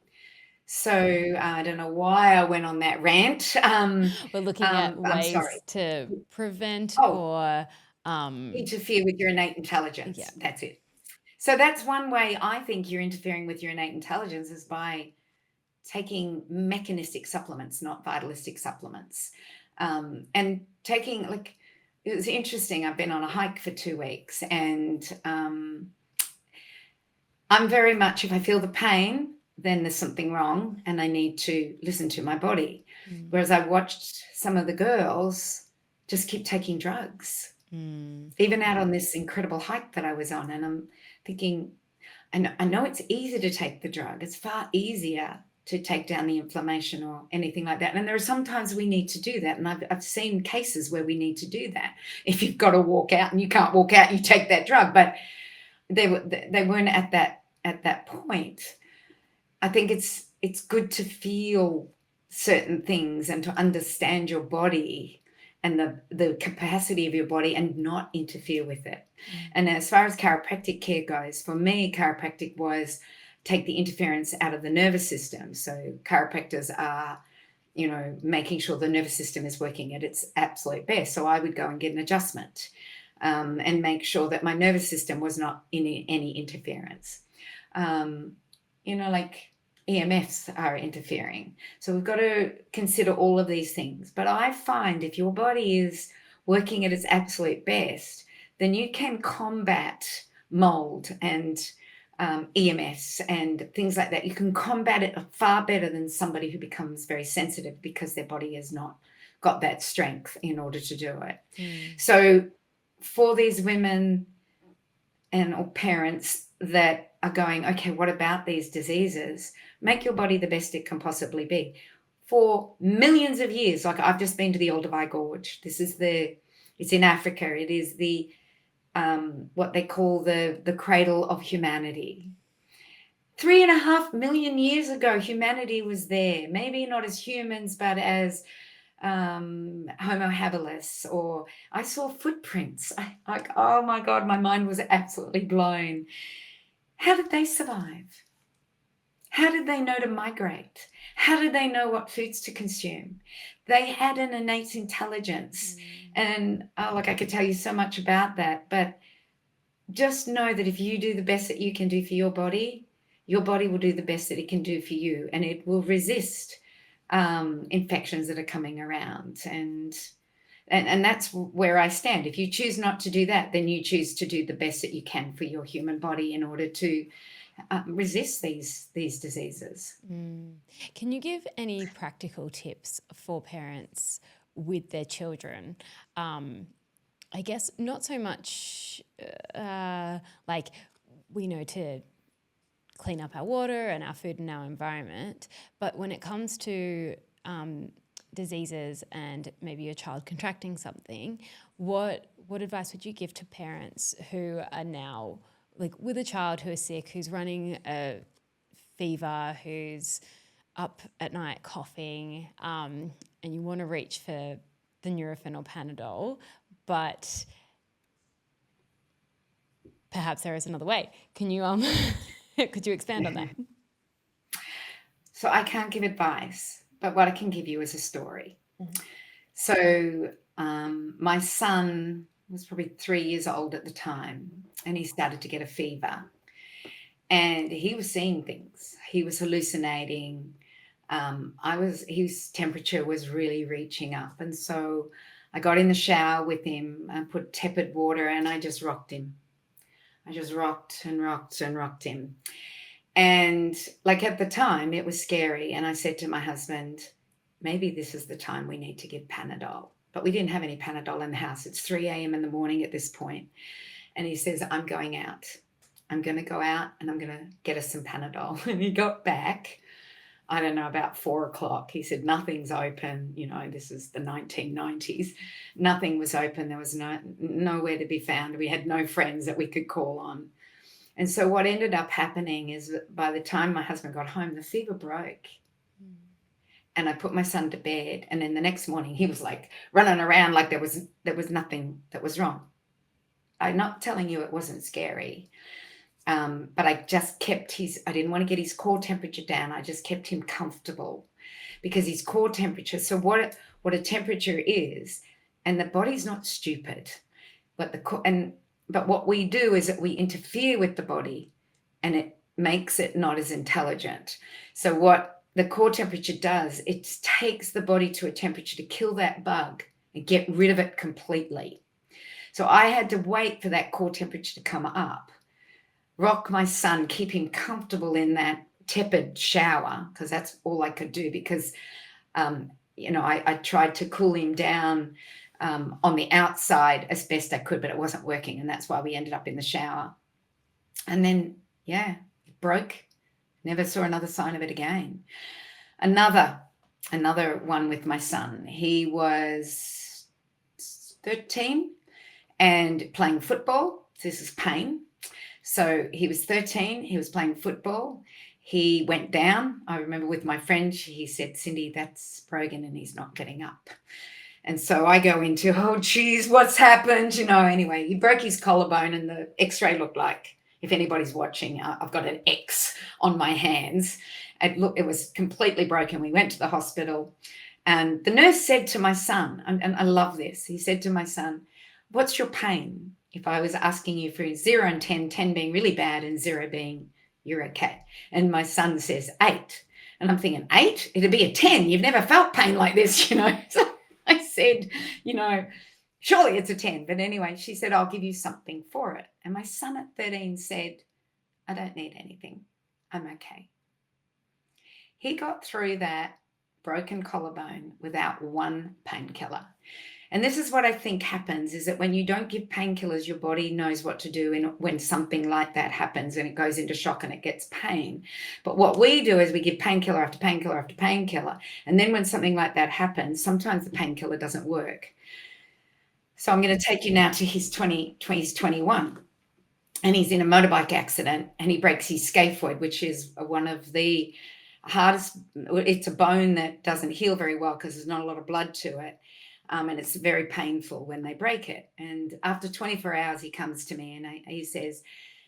So I don't know why I went on that rant. We're looking at I'm ways sorry. to prevent Oh, or interfere with your innate intelligence. yeah. That's it. So that's one way I think you're interfering with your innate intelligence, is by taking mechanistic supplements, not vitalistic supplements. And taking, it was interesting. I've been on a hike for 2 weeks, and I'm very much, if I feel the pain, then there's something wrong and I need to listen to my body. Whereas I watched some of the girls just keep taking drugs, even out on this incredible hike that I was on. And I'm thinking, I know it's easy to take the drug. It's far easier to take down the inflammation or anything like that. And there are sometimes we need to do that. And I've seen cases where we need to do that. If you've got to walk out and you can't walk out, you take that drug. But they weren't at that point. I think it's good to feel certain things and to understand your body and the capacity of your body and not interfere with it. And as far as chiropractic care goes, for me, chiropractic was take the interference out of the nervous system. So chiropractors are, making sure the nervous system is working at its absolute best. So I would go and get an adjustment and make sure that my nervous system was not in any interference. Like EMFs are interfering. So we've got to consider all of these things. But I find if your body is working at its absolute best, then you can combat mold and EMFs and things like that. You can combat it far better than somebody who becomes very sensitive because their body has not got that strength in order to do it. So for these women or parents that are going, okay, what about these diseases? Make your body the best it can possibly be. For millions of years, like I've just been to the Olduvai Gorge. It's in Africa. It is the what they call the cradle of humanity. 3.5 million years ago, humanity was there. Maybe not as humans, but as Homo habilis, or I saw footprints. Oh my God, my mind was absolutely blown. How did they survive? How did they know to migrate? How did they know what foods to consume? They had an innate intelligence. And I could tell you so much about that, but just know that if you do the best that you can do for your body will do the best that it can do for you, and it will resist infections that are coming around. And that's where I stand. If you choose not to do that, then you choose to do the best that you can for your human body in order to resist these diseases. Can you give any practical tips for parents with their children? I guess not so much we know to clean up our water and our food and our environment, but when it comes to diseases and maybe your child contracting something, what advice would you give to parents who are now with a child who is sick, who's running a fever, who's up at night coughing, and you want to reach for the Nurofen or Panadol, but perhaps there is another way. Can you could you expand on that? So I can't give advice, but what I can give you is a story. So my son was probably 3 years old at the time, and he started to get a fever, and he was seeing things. He was hallucinating. His temperature was really reaching up, and so I got in the shower with him and put tepid water, and I just rocked him. I just rocked and rocked and rocked him. And like at the time, it was scary. And I said to my husband, maybe this is the time we need to give Panadol. But we didn't have any Panadol in the house. It's 3 a.m. in the morning at this point. And he says, I'm going out. I'm going to go out and I'm going to get us some Panadol. And he got back, I don't know, about 4 o'clock. He said, nothing's open. You know, this is the 1990s. Nothing was open. There was nowhere to be found. We had no friends that we could call on. And so what ended up happening is that by the time my husband got home, the fever broke. And I put my son to bed. And then the next morning he was like running around like there was nothing that was wrong. I'm not telling you it wasn't scary. But I just kept I didn't want to get his core temperature down. I just kept him comfortable because his core temperature, so what a temperature is, and the body's not stupid, but what we do is that we interfere with the body and it makes it not as intelligent. So what the core temperature does, it takes the body to a temperature to kill that bug and get rid of it completely. So I had to wait for that core temperature to come up, rock my son, keep him comfortable in that tepid shower, because that's all I could do, because I tried to cool him down on the outside as best I could, but it wasn't working, and that's why we ended up in the shower. And then it broke. Never saw another sign of it again. Another one with my son. He was 13 and playing football. This is pain. So he was 13, he was playing football. He went down. I remember with my friend, he said, Cyndi, that's Brogan and he's not getting up. And so I go into, oh, geez, what's happened? Anyway, he broke his collarbone and the x-ray looked like, if anybody's watching, I've got an X on my hands. It was completely broken. We went to the hospital and the nurse said to my son, and I love this, he said to my son, what's your pain? If I was asking you for 0 and 10, 10 being really bad and 0 being you're okay. And my son says 8. And I'm thinking, 8? It'd be a 10. You've never felt pain like this, So I said, surely it's a 10. But anyway, she said, I'll give you something for it. And my son at 13 said, I don't need anything. I'm okay. He got through that broken collarbone without one painkiller. And this is what I think happens, is that when you don't give painkillers, your body knows what to do when something like that happens and it goes into shock and it gets pain. But what we do is we give painkiller after painkiller after painkiller. And then when something like that happens, sometimes the painkiller doesn't work. So I'm going to take you now to he's 21 and he's in a motorbike accident and he breaks his scaphoid, which is one of the hardest. It's a bone that doesn't heal very well because there's not a lot of blood to it. And it's very painful when they break it. And after 24 hours, he comes to me and he says,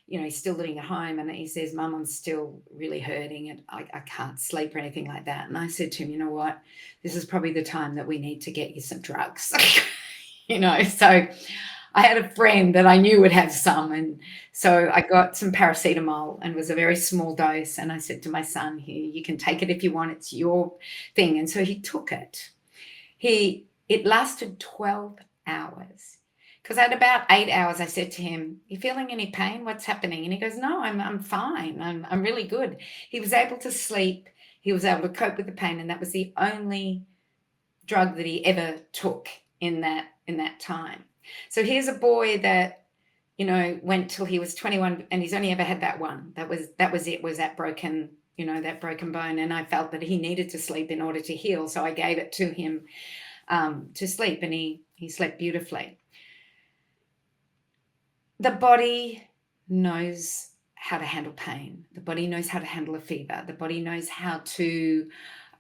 he's still living at home. And he says, Mum, I'm still really hurting and I can't sleep or anything like that. And I said to him, you know what? This is probably the time that we need to get you some drugs. So I had a friend that I knew would have some. And so I got some paracetamol and it was a very small dose. And I said to my son, here, you can take it if you want. It's your thing. And so he took it. It lasted 12 hours because at about 8 hours, I said to him, you feeling any pain? What's happening? And he goes, no, I'm fine. I'm really good. He was able to sleep. He was able to cope with the pain. And that was the only drug that he ever took in that time. So here's a boy that, went till he was 21 and he's only ever had that one. That was it, was that broken, that broken bone. And I felt that he needed to sleep in order to heal. So I gave it to him to sleep and he slept beautifully. The body knows how to handle pain. The body knows how to handle a fever. The body knows how to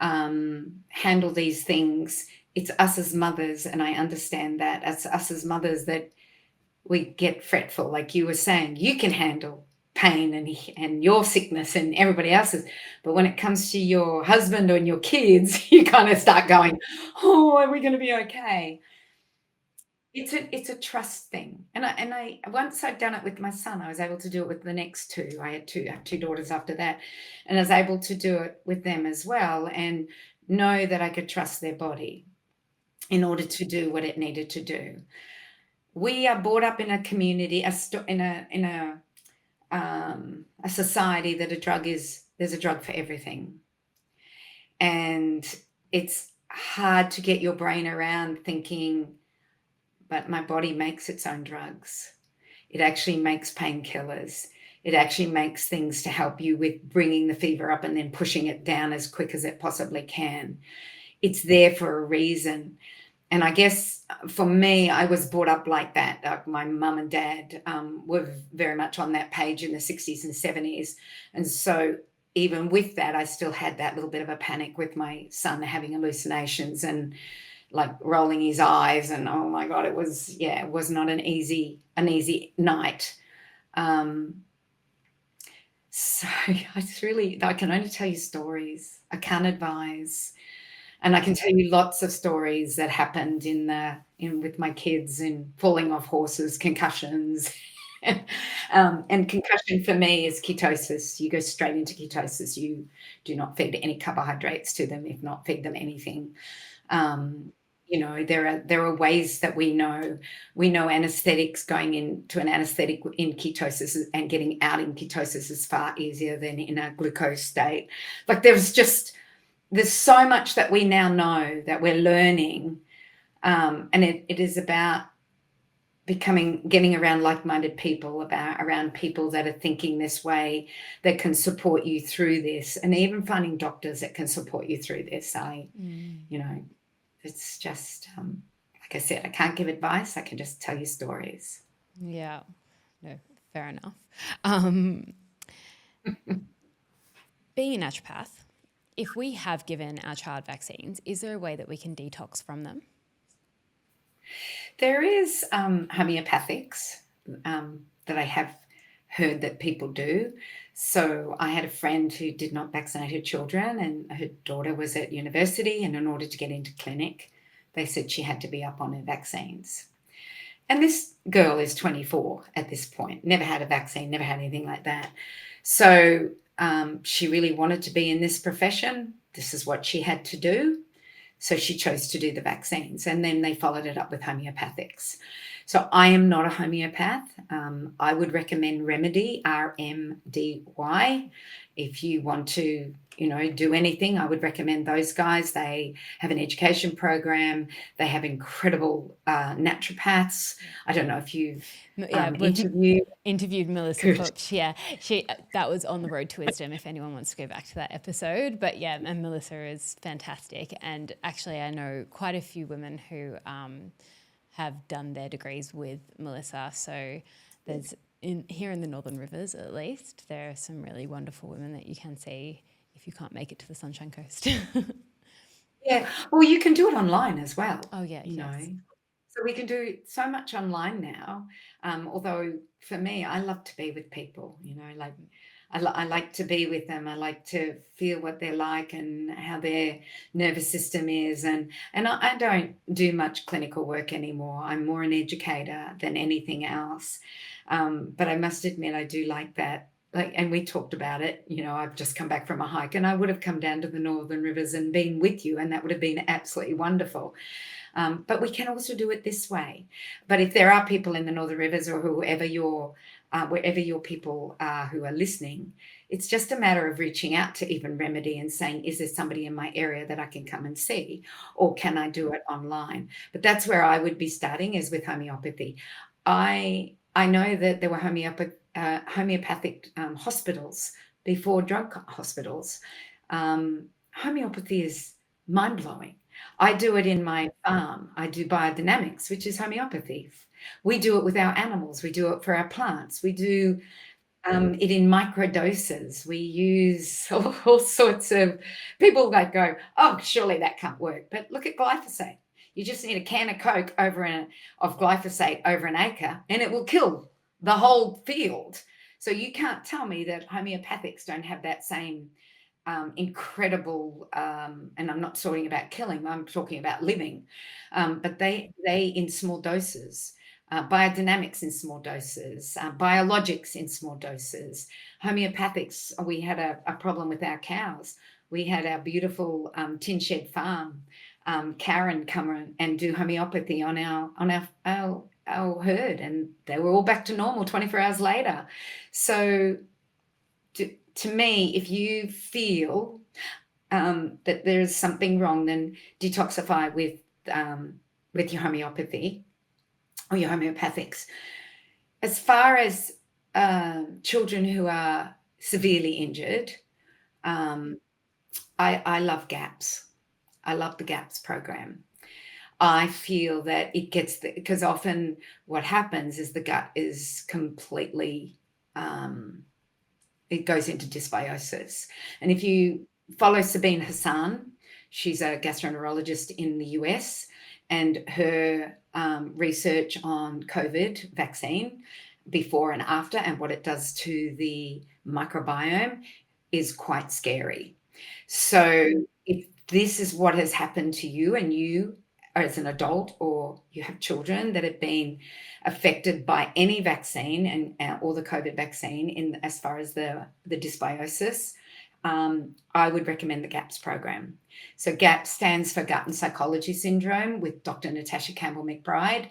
handle these things it's us as mothers, and I understand that it's us as mothers that we get fretful. Like you were saying, you can handle pain and your sickness and everybody else's, but when it comes to your husband or your kids, you kind of start going, "Oh, are we going to be okay?" It's a trust thing, and I once I'd done it with my son, I was able to do it with the next two. I have two daughters after that, and I was able to do it with them as well, and know that I could trust their body in order to do what it needed to do. We are brought up in a community, a society that there's a drug for everything, and it's hard to get your brain around thinking, but my body makes its own drugs. It actually makes painkillers. It actually makes things to help you with bringing the fever up and then pushing it down as quick as it possibly can. It's there for a reason. And I guess for me, I was brought up like that. My mum and dad were very much on that page in the 60s and 70s. And so even with that, I still had that little bit of a panic with my son having hallucinations and like rolling his eyes, and oh my god, it was not an easy night. So I can only tell you stories. I can't advise, and I can tell you lots of stories that happened in with my kids, in falling off horses, concussions. And concussion for me is ketosis. You go straight into ketosis. You do not feed any carbohydrates to them, if not feed them anything. Um, there are ways that we know anesthetics. Going into an anesthetic in ketosis and getting out in ketosis is far easier than in a glucose state. Like there's so much that we now know, that we're learning, and it is about getting around like-minded people, around people that are thinking this way, that can support you through this, and even finding doctors that can support you through this. You know, it's just, like I said, I can't give advice. I can just tell you stories. Yeah, no, fair enough. Um, being a naturopath, if we have given our child vaccines, is there a way that we can detox from them? There is homeopathics that I have heard that people do. So I had a friend who did not vaccinate her children, and her daughter was at university, and in order to get into clinic, they said she had to be up on her vaccines. And this girl is 24 at this point, never had a vaccine, never had anything like that. So she really wanted to be in this profession. This is what she had to do. So she chose to do the vaccines, and then they followed it up with homeopathics. So I am not a homeopath. I would recommend Remedy, RMDY. If you want to, do anything, I would recommend those guys. They have an education program. They have incredible naturopaths. I don't know if you've interviewed Melissa Cook. Yeah, that was on the road to wisdom, if anyone wants to go back to that episode. But yeah, and Melissa is fantastic. And actually, I know quite a few women who have done their degrees with Melissa. So there's here in the Northern Rivers, at least, there are some really wonderful women that you can see if you can't make it to the Sunshine Coast. Yeah, well, you can do it online as well. Oh yeah, yes. So we can do so much online now. Although for me, I love to be with people. Like I like to be with them. I like to feel what they're like and how their nervous system is. And I don't do much clinical work anymore. I'm more an educator than anything else. But I must admit, I do like that. And we talked about it. I've just come back from a hike, and I would have come down to the Northern Rivers and been with you, and that would have been absolutely wonderful. But we can also do it this way. But if there are people in the Northern Rivers, or wherever your people are who are listening, it's just a matter of reaching out to even Remedy and saying, is there somebody in my area that I can come and see, or can I do it online? But that's where I would be starting, is with homeopathy. I know that there were homeopathic hospitals before drug hospitals. Homeopathy is mind-blowing. I do it in my farm. I do biodynamics, which is homeopathy. We do it with our animals. We do it for our plants. We do it in micro doses. We use all sorts of, people that go, oh, surely that can't work. But look at glyphosate. You just need a can of Coke of glyphosate over an acre, and it will kill the whole field. So you can't tell me that homeopathics don't have that same incredible, and I'm not talking about killing, I'm talking about living. But they in small doses, biodynamics in small doses, biologics in small doses, homeopathics. We had a problem with our cows. We had our beautiful tin shed farm, Karen come and do homeopathy on our herd, and they were all back to normal 24 hours later. So to me, if you feel that there is something wrong, then detoxify with your homeopathy or your homeopathics. As far as children who are severely injured, I love GAPS. I love the GAPS program. I feel that it gets because often what happens is the gut is completely it goes into dysbiosis. And if you follow Sabine Hassan, she's a gastroenterologist in the US, and her research on COVID vaccine before and after and what it does to the microbiome is quite scary. So if this is what has happened to you, and you as an adult or you have children that have been affected by any vaccine and or the COVID vaccine in as far as the dysbiosis, I would recommend the GAPS program. So GAPS stands for Gut and Psychology Syndrome with Dr. Natasha Campbell McBride.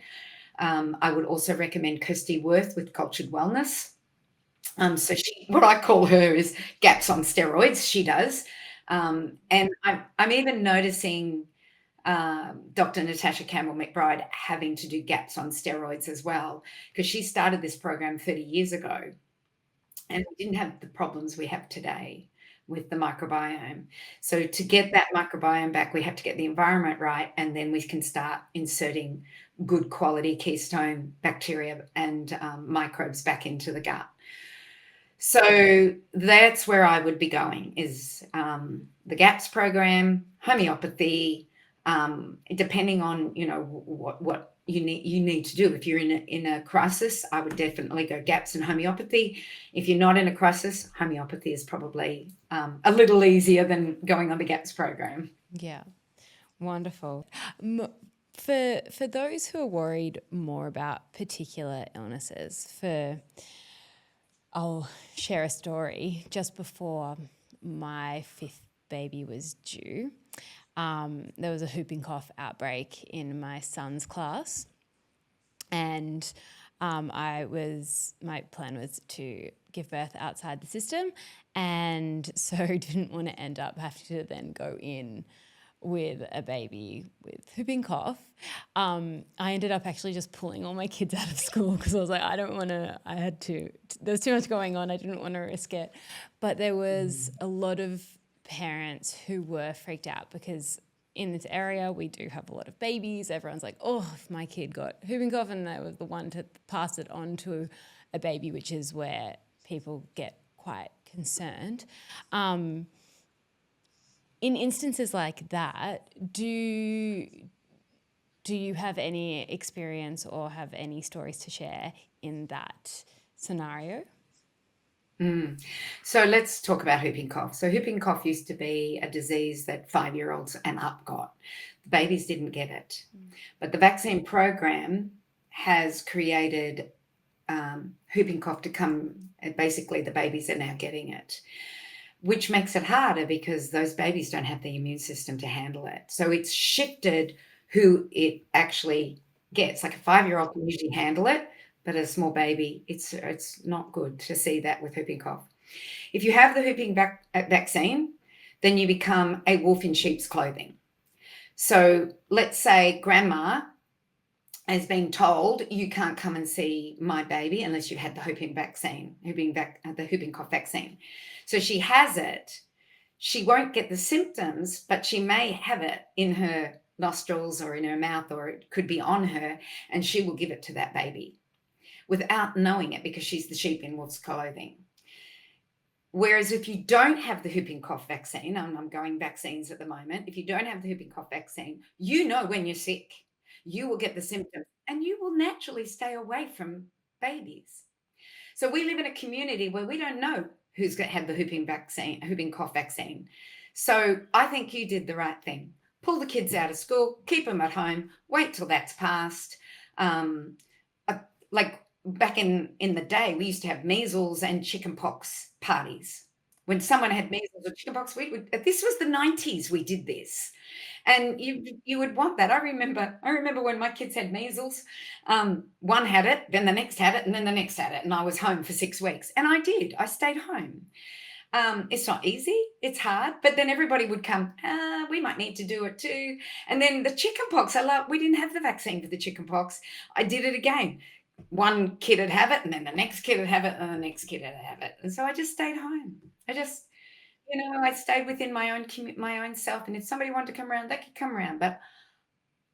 I would also recommend Kirsty Worth with Cultured Wellness. So what I call her is GAPS on steroids. She does. And I'm even noticing Dr. Natasha Campbell McBride having to do GAPS on steroids as well, because she started this program 30 years ago and we didn't have the problems we have today with the microbiome. So to get that microbiome back, we have to get the environment right, and then we can start inserting good quality keystone bacteria and microbes back into the gut. So that's where I would be going, is the GAPS program, homeopathy, depending on what you need to do. If you're in a crisis, I would definitely go GAPS and homeopathy. If you're not in a crisis, homeopathy is probably a little easier than going on the GAPS program. Yeah, wonderful. For those who are worried more about particular illnesses, I'll share a story. Just before my 5th baby was due, there was a whooping cough outbreak in my son's class, and my plan was to give birth outside the system, and so didn't want to end up having to then go in with a baby with whooping cough. I ended up actually just pulling all my kids out of school because I was like, there was too much going on. I didn't want to risk it. But there was a lot of parents who were freaked out because in this area we do have a lot of babies. Everyone's like, oh, if my kid got whooping cough, and they were the one to pass it on to a baby, which is where people get quite concerned. In instances like that, do you have any experience or have any stories to share in that scenario? So let's talk about whooping cough. So whooping cough used to be a disease that 5-year-olds and up got. The babies didn't get it. But the vaccine program has created whooping cough to come, and basically the babies are now getting it, which makes it harder because those babies don't have the immune system to handle it. So it's shifted who it actually gets. Like a 5-year-old can usually handle it, but a small baby, it's not good to see that with whooping cough. If you have the whooping vaccine, then you become a wolf in sheep's clothing. So let's say grandma has been told, you can't come and see my baby unless you've had the whooping cough vaccine. So she has it. She won't get the symptoms, but she may have it in her nostrils or in her mouth, or it could be on her, and she will give it to that baby without knowing it because she's the sheep in wolf's clothing. Whereas if you don't have the whooping cough vaccine, and I'm going vaccines at the moment, if you don't have the whooping cough vaccine, you know when you're sick, you will get the symptoms and you will naturally stay away from babies. So we live in a community where we don't know who's going to have the whooping cough vaccine. So I think you did the right thing. Pull the kids out of school, keep them at home, wait till that's passed. Like back in the day, we used to have measles and chickenpox parties. When someone had measles or chickenpox, this was the 90s we did this. And you would want that. I remember when my kids had measles, one had it, then the next had it, and then the next had it, and I was home for 6 weeks. And I stayed home. It's not easy, it's hard, but then everybody would come, we might need to do it too. And then the chickenpox, we didn't have the vaccine for the chickenpox. I did it again. One kid would have it, and then the next kid would have it, and the next kid would have it. And so I just stayed home. I stayed within my own self, and if somebody wanted to come around, they could come around. But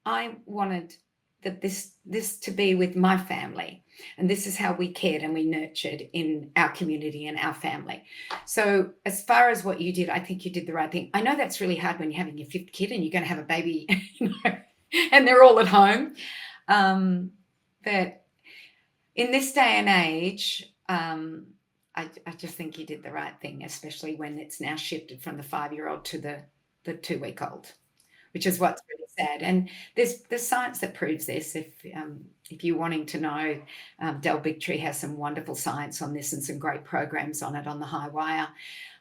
I wanted that this to be with my family, and this is how we cared and we nurtured in our community and our family. So as far as what you did, I think you did the right thing. I know that's really hard when you're having your 5th kid and you're going to have a baby, and they're all at home. But in this day and age, I just think you did the right thing, especially when it's now shifted from the 5-year-old to the 2-week-old, which is what's really sad. And there's science that proves this. If you're wanting to know, Del Bigtree has some wonderful science on this and some great programs on it on the High Wire.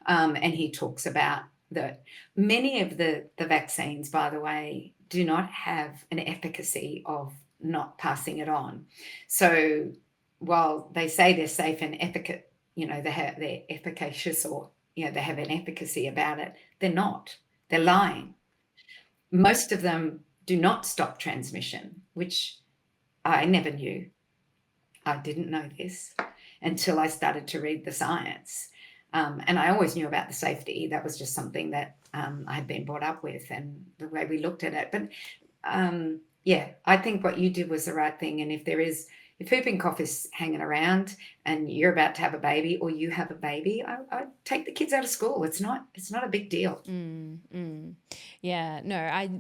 And he talks about that many of the vaccines, by the way, do not have an efficacy of not passing it on. So while they say they're safe and efficacious, they're efficacious, or they have an efficacy about it, they're not. They're lying. Most of them do not stop transmission, which I never knew. I didn't know this until I started to read the science. And I always knew about the safety. That was just something that I had been brought up with and the way we looked at it. But I think what you did was the right thing. And if whooping cough is hanging around and you're about to have a baby, or you have a baby, I take the kids out of school. It's not a big deal. Yeah, no,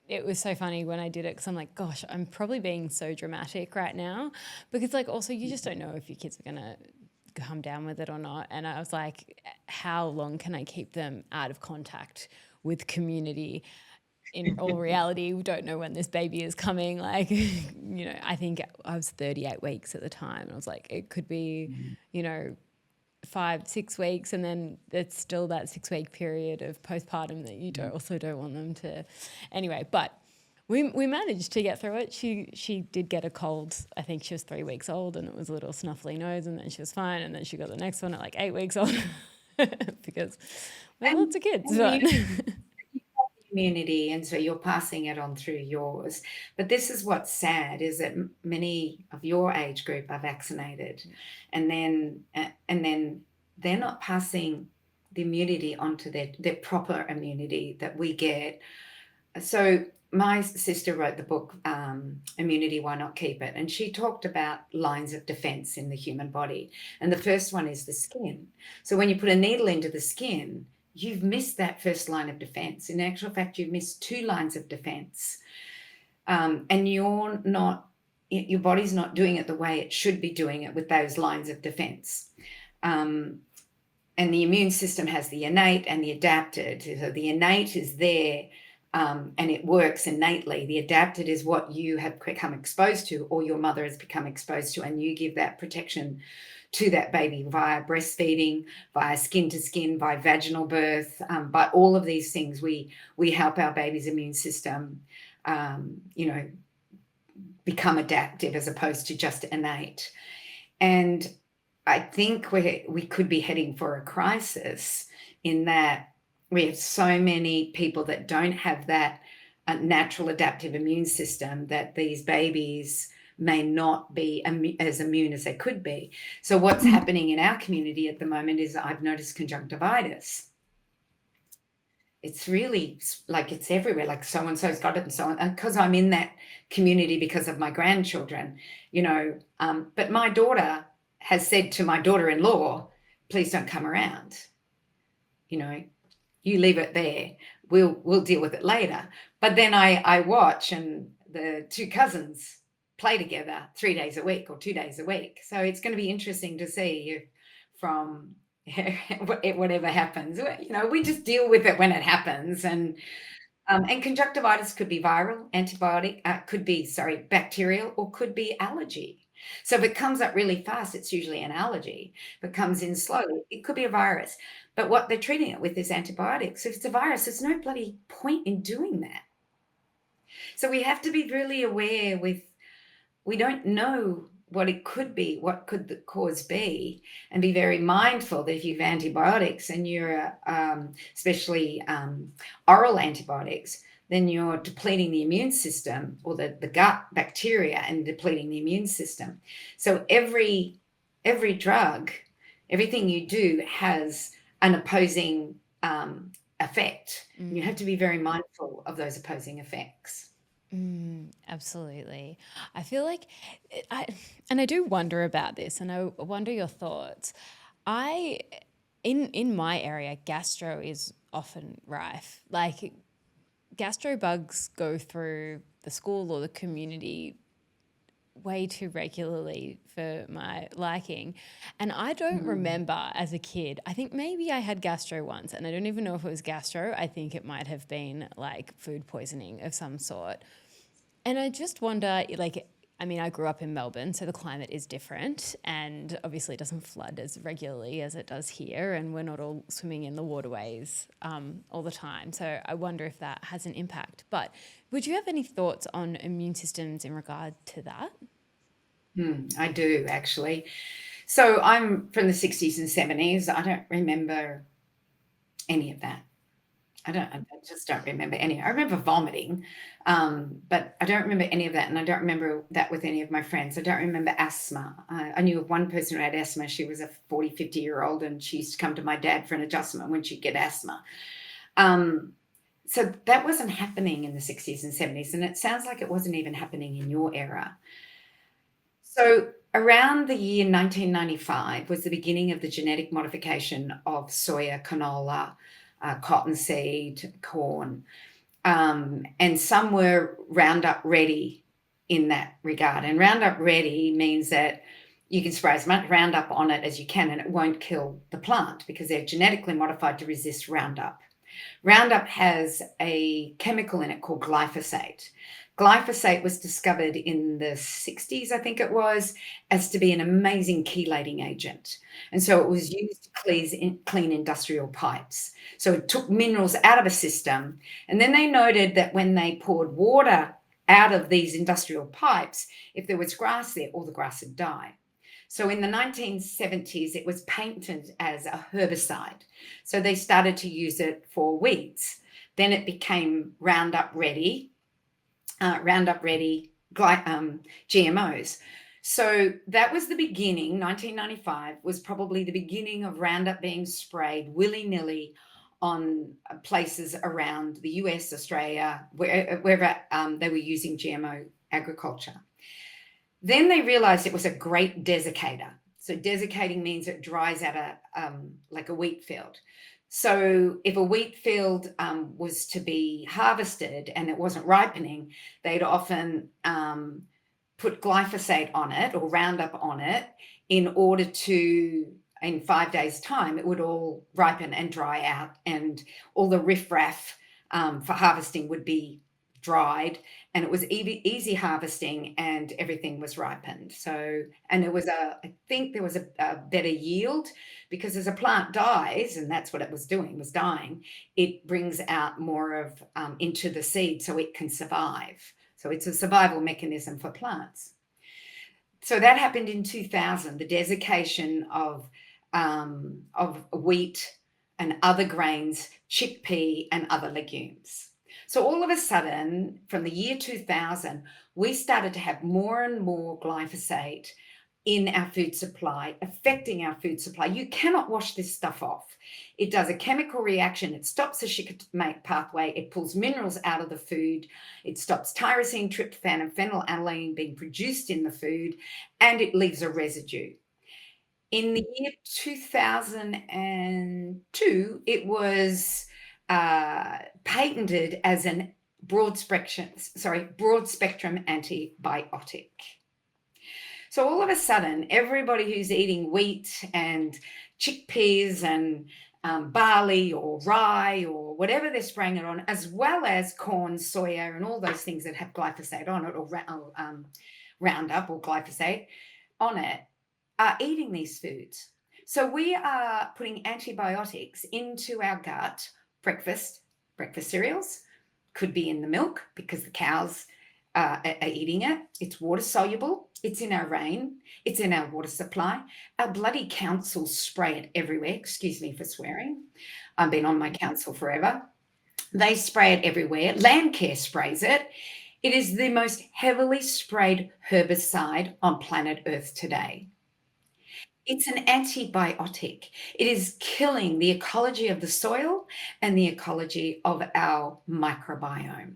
it was so funny when I did it, because I'm like, gosh, I'm probably being so dramatic right now, because also you just don't know if your kids are going to come down with it or not. And I was like, how long can I keep them out of contact with community? In all reality, we don't know when this baby is coming. I think I was 38 weeks at the time. And I was like, it could be, 5-6 weeks. And then it's still that 6-week period of postpartum that you don't want them to. Anyway, but we managed to get through it. She did get a cold. I think she was 3 weeks old, and it was a little snuffly nose, and then she was fine. And then she got the next one at 8 weeks old because we have lots of kids. Community, and so you're passing it on through yours. But this is what's sad, is that many of your age group are vaccinated, and then they're not passing the immunity onto their proper immunity that we get. So my sister wrote the book Immunity, Why Not Keep It? And she talked about lines of defense in the human body, and the first one is the skin. So when you put a needle into the skin, you've missed that first line of defense. In actual fact, you've missed 2 lines of defense. And your body's not doing it the way it should be doing it with those lines of defense. And the immune system has the innate and the adapted. So the innate is there, and it works innately. The adapted is what you have become exposed to, or your mother has become exposed to, and you give that protection to that baby via breastfeeding, via skin to skin, by vaginal birth, by all of these things. We help our baby's immune system, become adaptive as opposed to just innate. And I think we could be heading for a crisis in that we have so many people that don't have that natural adaptive immune system, that these babies may not be as immune as they could be. So what's happening in our community at the moment is I've noticed conjunctivitis. It's really it's everywhere, like so-and-so's got it and so on. And because I'm in that community because of my grandchildren, but my daughter has said to my daughter-in-law, please don't come around. You know, you leave it there. We'll deal with it later. But then I watch, and the two cousins play together 3 days a week or 2 days a week. So it's going to be interesting to see if from whatever happens, we just deal with it when it happens. And conjunctivitis could be viral, antibiotic, could be, bacterial, or could be allergy. So if it comes up really fast, it's usually an allergy. If it comes in slowly, it could be a virus. But what they're treating it with is antibiotics. If it's a virus, there's no bloody point in doing that. So we have to be really aware we don't know what it could be, what could the cause be, and be very mindful that if you have antibiotics and you're especially oral antibiotics, then you're depleting the immune system, or the gut bacteria, and depleting the immune system. So every drug, everything you do has an opposing effect. You have to be very mindful of those opposing effects. Absolutely. I feel like and I do wonder about this, and I wonder your thoughts. In my area, gastro is often rife. Like, gastro bugs go through the school or the community way too regularly for my liking. And I don't remember as a kid, I think maybe I had gastro once, and I don't even know if it was gastro. I think it might have been like food poisoning of some sort. And I just wonder, I grew up in Melbourne, so the climate is different, and obviously it doesn't flood as regularly as it does here, and we're not all swimming in the waterways all the time. So I wonder if that has an impact. But would you have any thoughts on immune systems in regard to that? I do, actually. So I'm from the 60s and 70s. I don't remember any of that. I just don't remember any. I remember vomiting, but I don't remember any of that, and I don't remember that with any of my friends. I don't remember asthma. I knew of one person who had asthma. She was a 40, 50-year-old, and she used to come to my dad for an adjustment when she'd get asthma. So that wasn't happening in the 60s and 70s, and it sounds like it wasn't even happening in your era. So around the year 1995 was the beginning of the genetic modification of soya, canola, cottonseed, corn, and some were Roundup ready in that regard. And Roundup ready means that you can spray as much Roundup on it as you can, and it won't kill the plant because they're genetically modified to resist Roundup. Roundup has a chemical in it called glyphosate. Glyphosate was discovered in the 60s, I think it was, as to be an amazing chelating agent. And so it was used to clean industrial pipes. So it took minerals out of a system. And then they noted that when they poured water out of these industrial pipes, if there was grass there, all the grass would die. So in the 1970s, it was patented as a herbicide. So they started to use it for weeds. Then it became Roundup Ready GMOs. So that was the beginning. 1995 was probably the beginning of Roundup being sprayed willy-nilly on places around the US, Australia, wherever they were using GMO agriculture. Then they realized it was a great desiccator. So desiccating means it dries out like a wheat field. So if a wheat field was to be harvested and it wasn't ripening, they'd often put glyphosate on it or Roundup on it in order to, in 5 days' time, it would all ripen and dry out, and all the riffraff for harvesting would be dried, and it was easy harvesting, and everything was ripened. So, and it was I think there was a better yield, because as a plant dies, and that's what it was doing, was dying, it brings out more of into the seed so it can survive. So it's a survival mechanism for plants. So that happened in 2000, the desiccation of wheat and other grains, chickpea and other legumes. So all of a sudden, from the year 2000, we started to have more and more glyphosate in our food supply, affecting our food supply. You cannot wash this stuff off. It does a chemical reaction. It stops the shikimate pathway. It pulls minerals out of the food. It stops tyrosine, tryptophan, and phenylalanine being produced in the food, and it leaves a residue. In the year 2002, it was patented as an broad spectrum antibiotic. So all of a sudden, everybody who's eating wheat and chickpeas and barley or rye or whatever they're spraying it on, as well as corn, soya, and all those things that have glyphosate on it, or Roundup or glyphosate on it, are eating these foods. So we are putting antibiotics into our gut. Breakfast cereals, could be in the milk because the cows are eating it. It's water soluble. It's in our rain. It's in our water supply. Our bloody councils spray it everywhere. Excuse me for swearing. I've been on my council forever. They spray it everywhere. Landcare sprays it. It is the most heavily sprayed herbicide on planet Earth today. It's an antibiotic. It is killing the ecology of the soil and the ecology of our microbiome.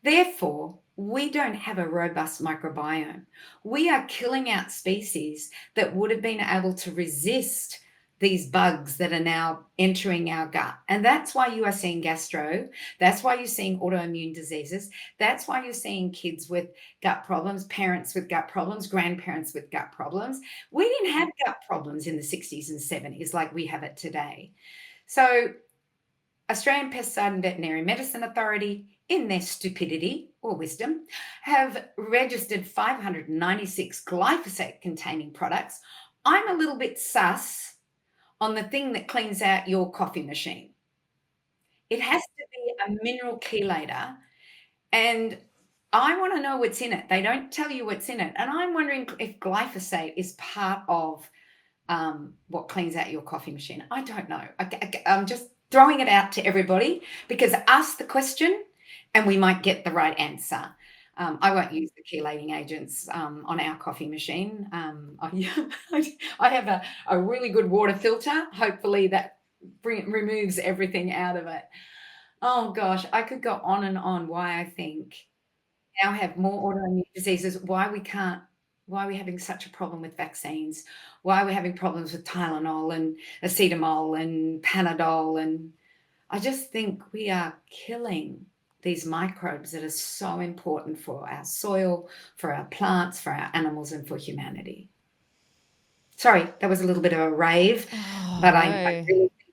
Therefore, we don't have a robust microbiome. We are killing out species that would have been able to resist these bugs that are now entering our gut. And that's why you are seeing gastro. That's why you're seeing autoimmune diseases. That's why you're seeing kids with gut problems, parents with gut problems, grandparents with gut problems. We didn't have gut problems in the 60s and 70s like we have it today. So Australian Pesticide and Veterinary Medicine Authority, in their stupidity or wisdom, have registered 596 glyphosate-containing products. I'm a little bit sus on the thing that cleans out your coffee machine. It has to be a mineral chelator, and I want to know what's in it. They don't tell you what's in it. And I'm wondering if glyphosate is part of what cleans out your coffee machine. I don't know. I'm just throwing it out to everybody, because ask the question and we might get the right answer. I won't use the chelating agents on our coffee machine. I have a really good water filter. Hopefully that removes everything out of it. Oh gosh, I could go on and on why I think now have more autoimmune diseases, why are we having such a problem with vaccines? Why are we having problems with Tylenol and acetamol and Panadol? And I just think we are killing these microbes that are so important for our soil, for our plants, for our animals, and for humanity. Sorry, that was a little bit of a rave, but I No, really think it's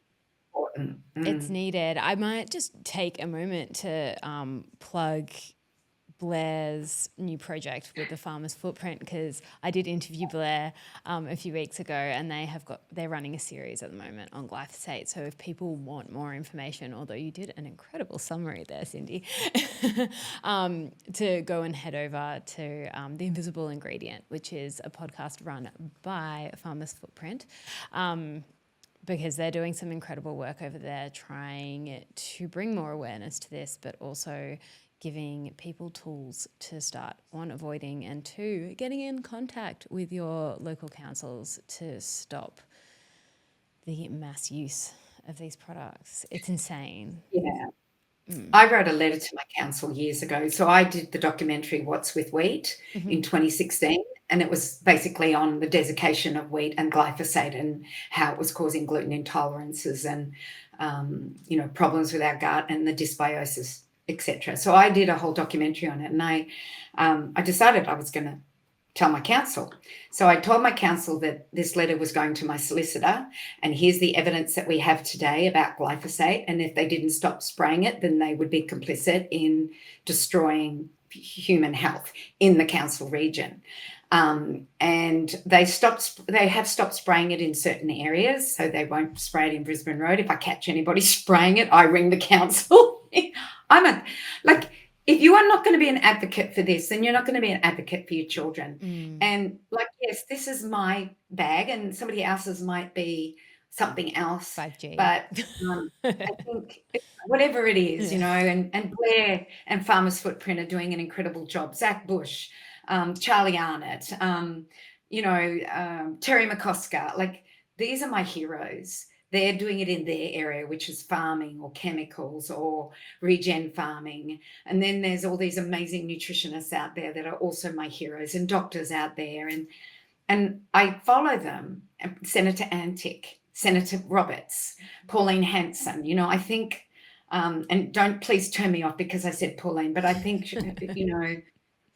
important. it's needed. I might just take a moment to plug Blair's new project with the Farmer's Footprint, because I did interview Blair a few weeks ago, and they're running a series at the moment on glyphosate. So if people want more information, although you did an incredible summary there, Cyndi, to go and head over to The Invisible Ingredient, which is a podcast run by Farmer's Footprint. Because they're doing some incredible work over there trying to bring more awareness to this, but also giving people tools to start, one, avoiding, and two, getting in contact with your local councils to stop the mass use of these products. It's insane. Yeah. I wrote a letter to my council years ago. So I did the documentary What's with Wheat in 2016, and it was basically on the desiccation of wheat and glyphosate and how it was causing gluten intolerances and problems with our gut and the dysbiosis, etc. So I did a whole documentary on it, and I decided I was going to tell my council. So I told my council that this letter was going to my solicitor, and here's the evidence that we have today about glyphosate. And if they didn't stop spraying it, then they would be complicit in destroying human health in the council region. And they have stopped spraying it in certain areas, so they won't spray it in Brisbane Road. If I catch anybody spraying it, I ring the council. If you are not going to be an advocate for this, then you're not going to be an advocate for your children. And yes, this is my bag, and somebody else's might be something else. 5G. But I think whatever it is, and Blair and Farmer's Footprint are doing an incredible job. Zach Bush, Charlie Arnott, Terry McCosker, these are my heroes. They're doing it in their area, which is farming or chemicals or regen farming. And then there's all these amazing nutritionists out there that are also my heroes, and doctors out there. And And I follow them, Senator Antic, Senator Roberts, Pauline Hanson. I think, and don't please turn me off because I said Pauline, but I think,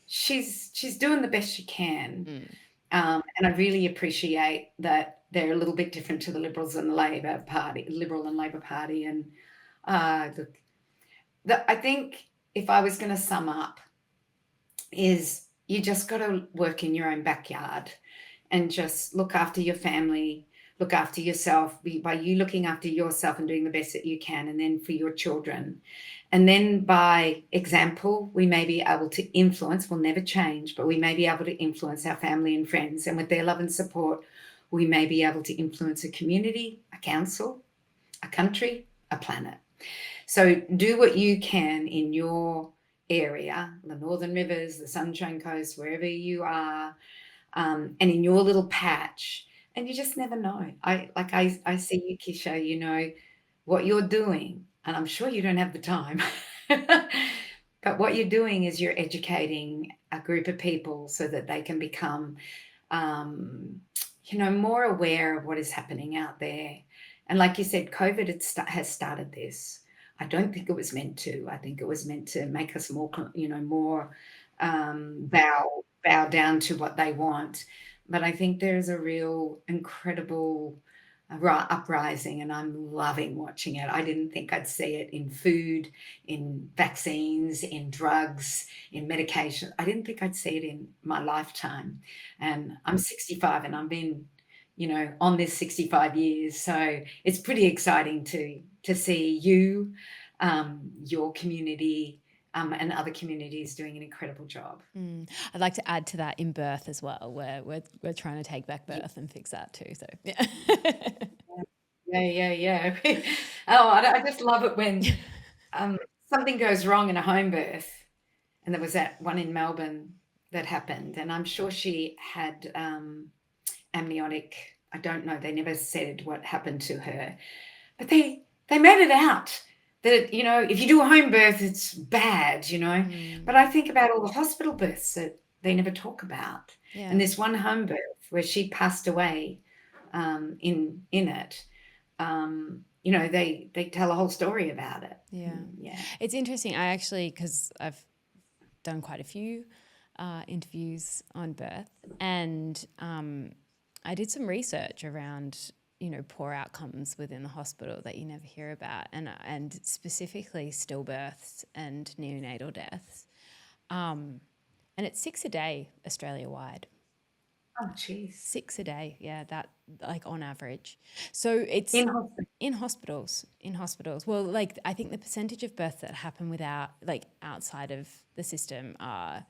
she's doing the best she can. And I really appreciate that they're a little bit different to the Liberals and the Labor Party, Liberal and Labor Party. And I think if I was going to sum up, is you just got to work in your own backyard and just look after your family, look after yourself by you looking after yourself and doing the best that you can, and then for your children. And then by example, we may be able to influence, we'll never change, but we may be able to influence our family and friends. And with their love and support, we may be able to influence a community, a council, a country, a planet. So do what you can in your area, the Northern Rivers, the Sunshine Coast, wherever you are, and in your little patch. And you just never know. I see you, Keshia, what you're doing, and I'm sure you don't have the time. But what you're doing is you're educating a group of people so that they can become, more aware of what is happening out there. And like you said, COVID has started this. I don't think it was meant to. I think it was meant to make us more, more bow down to what they want. But I think there's a real incredible uprising, and I'm loving watching it. I didn't think I'd see it in food, in vaccines, in drugs, in medication. I didn't think I'd see it in my lifetime. And I'm 65 and I've been, on this 65 years. So it's pretty exciting to see you, your community, and other communities doing an incredible job. I'd like to add to that in birth as well, where we're trying to take back birth and fix that too. So yeah. Yeah. Oh, I just love it when something goes wrong in a home birth, and there was that one in Melbourne that happened, and I'm sure she had amniotic. I don't know. They never said what happened to her, but they made it out that, if you do a home birth, it's bad, But I think about all the hospital births that they never talk about. Yeah. And this one home birth where she passed away in it, they tell a whole story about it. Yeah. It's interesting. I actually, because I've done quite a few interviews on birth, and I did some research around poor outcomes within the hospital that you never hear about, and specifically stillbirths and neonatal deaths. And it's 6 a day Australia-wide. Oh, geez. 6 a day, yeah, that on average. So it's in hospitals. Well, I think the percentage of births that happen without, outside of the system are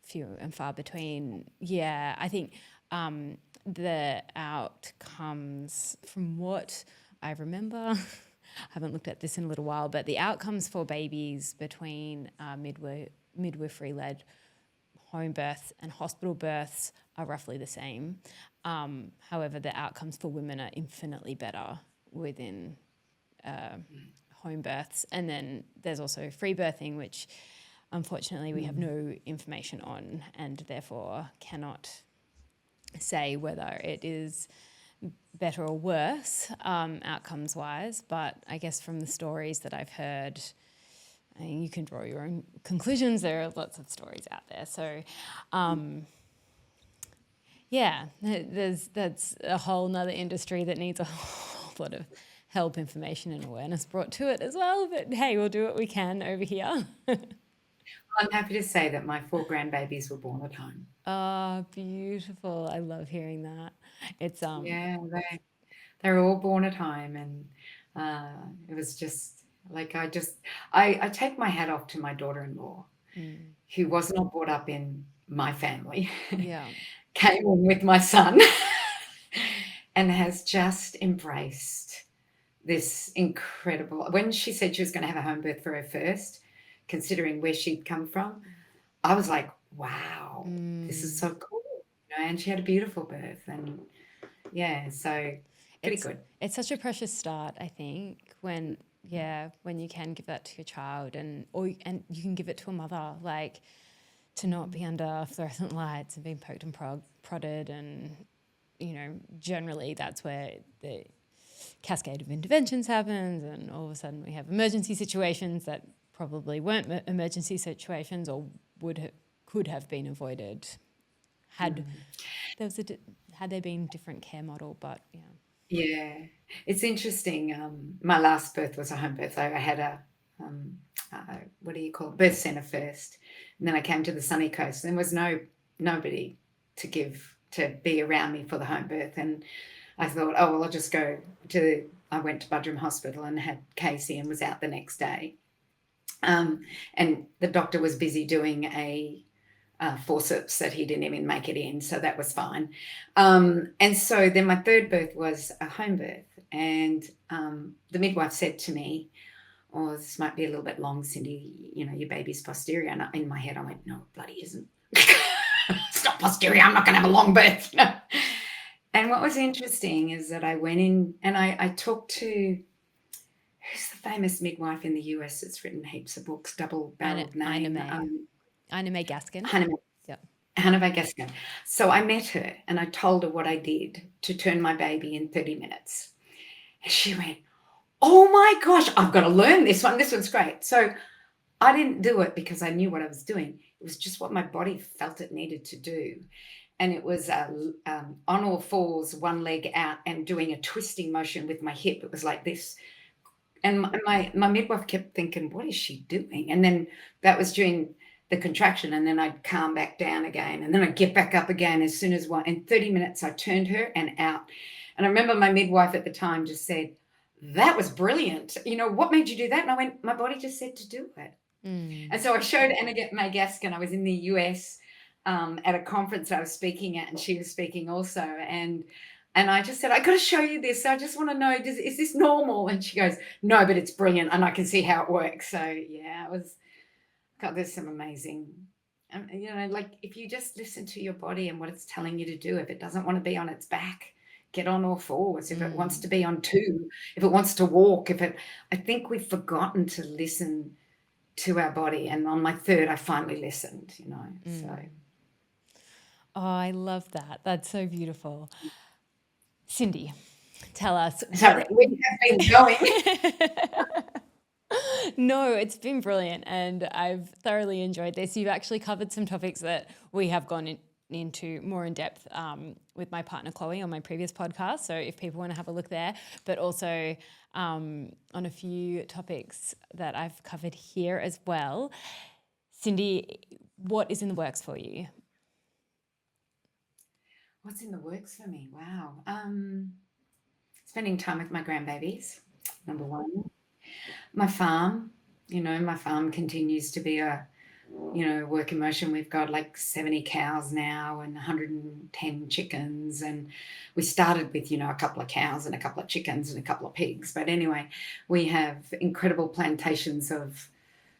few and far between. Yeah, I think the outcomes, from what I remember, I haven't looked at this in a little while, but the outcomes for babies between midwifery-led home births and hospital births are roughly the same. However, the outcomes for women are infinitely better within home births. And then there's also free birthing, which unfortunately we have no information on, and therefore cannot say whether it is better or worse outcomes-wise. But I guess from the stories that I've heard, you can draw your own conclusions. There are lots of stories out there. So, that's a whole nother industry that needs a whole lot of help, information and awareness brought to it as well. But hey, we'll do what we can over here. I'm happy to say that my 4 grandbabies were born at home. Oh, beautiful. I love hearing that. It's Yeah, they're all born at home, and it was just like I take my hat off to my daughter-in-law, who was not brought up in my family. Yeah. Came in with my son and has just embraced this incredible. When she said she was going to have a home birth for her first, considering where she'd come from, I was like, wow, this is so cool. And she had a beautiful birth, and so pretty good. It's such a precious start, I think, when you can give that to your child, and you can give it to a mother. to not be under fluorescent lights and being poked and prodded, and generally that's where the cascade of interventions happens, and all of a sudden we have emergency situations that probably weren't emergency situations or could have been avoided had there been different care model. But Yeah, it's interesting. My last birth was a home birth. I had a what do you call it? Birth center first, and then I came to the sunny coast. There was nobody to be around me for the home birth, and I thought, oh well, I'll just go to. I went to Budrum Hospital and had Casey, and was out the next day. And the doctor was busy doing a forceps that he didn't even make it in, so that was fine. And so then my third birth was a home birth, and the midwife said to me, oh, this might be a little bit long, Cyndi, your baby's posterior. And in my head I went, no, it bloody isn't. It's not posterior, I'm not going to have a long birth. And what was interesting is that I went in and I talked to, who's the famous midwife in the US that's written heaps of books, double-barreled name? Ina May Gaskin. Hannah May Gaskin. So I met her and I told her what I did to turn my baby in 30 minutes. And she went, oh my gosh, I've got to learn this one. This one's great. So I didn't do it because I knew what I was doing. It was just what my body felt it needed to do. And it was on all fours, one leg out, and doing a twisting motion with my hip. It was like this. And my midwife kept thinking, what is she doing? And then that was during the contraction, and then I'd calm back down again, and then I'd get back up again as soon as in 30 minutes I turned her and out. And I remember my midwife at the time just said, that was brilliant. What made you do that? And I went, my body just said to do it. And so I showed Anna May Gaskin. I was in the US at a conference I was speaking at, and she was speaking also. And I just said, I got to show you this. I just want to know, is this normal? And she goes, no, but it's brilliant. And I can see how it works. So yeah, God, there's some amazing, like if you just listen to your body and what it's telling you to do, if it doesn't want to be on its back, get on all fours. If it wants to be on two, if it wants to walk, I think we've forgotten to listen to our body. And on my third, I finally listened, so. Oh, I love that. That's so beautiful. Cyndi, tell us. Sorry, we have been going. No, it's been brilliant, and I've thoroughly enjoyed this. You've actually covered some topics that we have gone into more in depth with my partner Chloe on my previous podcast. So if people want to have a look there, but also on a few topics that I've covered here as well. Cyndi, what is in the works for you? What's in the works for me? Wow. Spending time with my grandbabies, number one. My farm, my farm continues to be a, work in motion. We've got like 70 cows now and 110 chickens. And we started with, a couple of cows and a couple of chickens and a couple of pigs. But anyway, we have incredible plantations of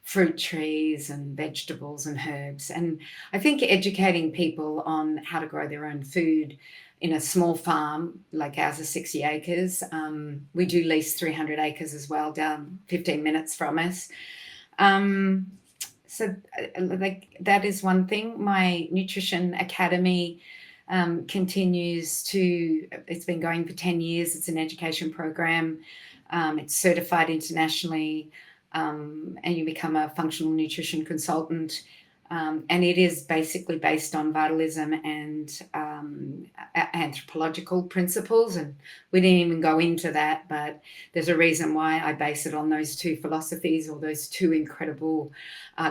fruit trees and vegetables and herbs. And I think educating people on how to grow their own food in a small farm, like ours is 60 acres. We do lease 300 acres as well, down 15 minutes from us. So that is one thing. My nutrition academy continues it's been going for 10 years. It's an education program. It's certified internationally, and you become a functional nutrition consultant. And it is basically based on vitalism and anthropological principles. And we didn't even go into that, but there's a reason why I base it on those two philosophies, or those two incredible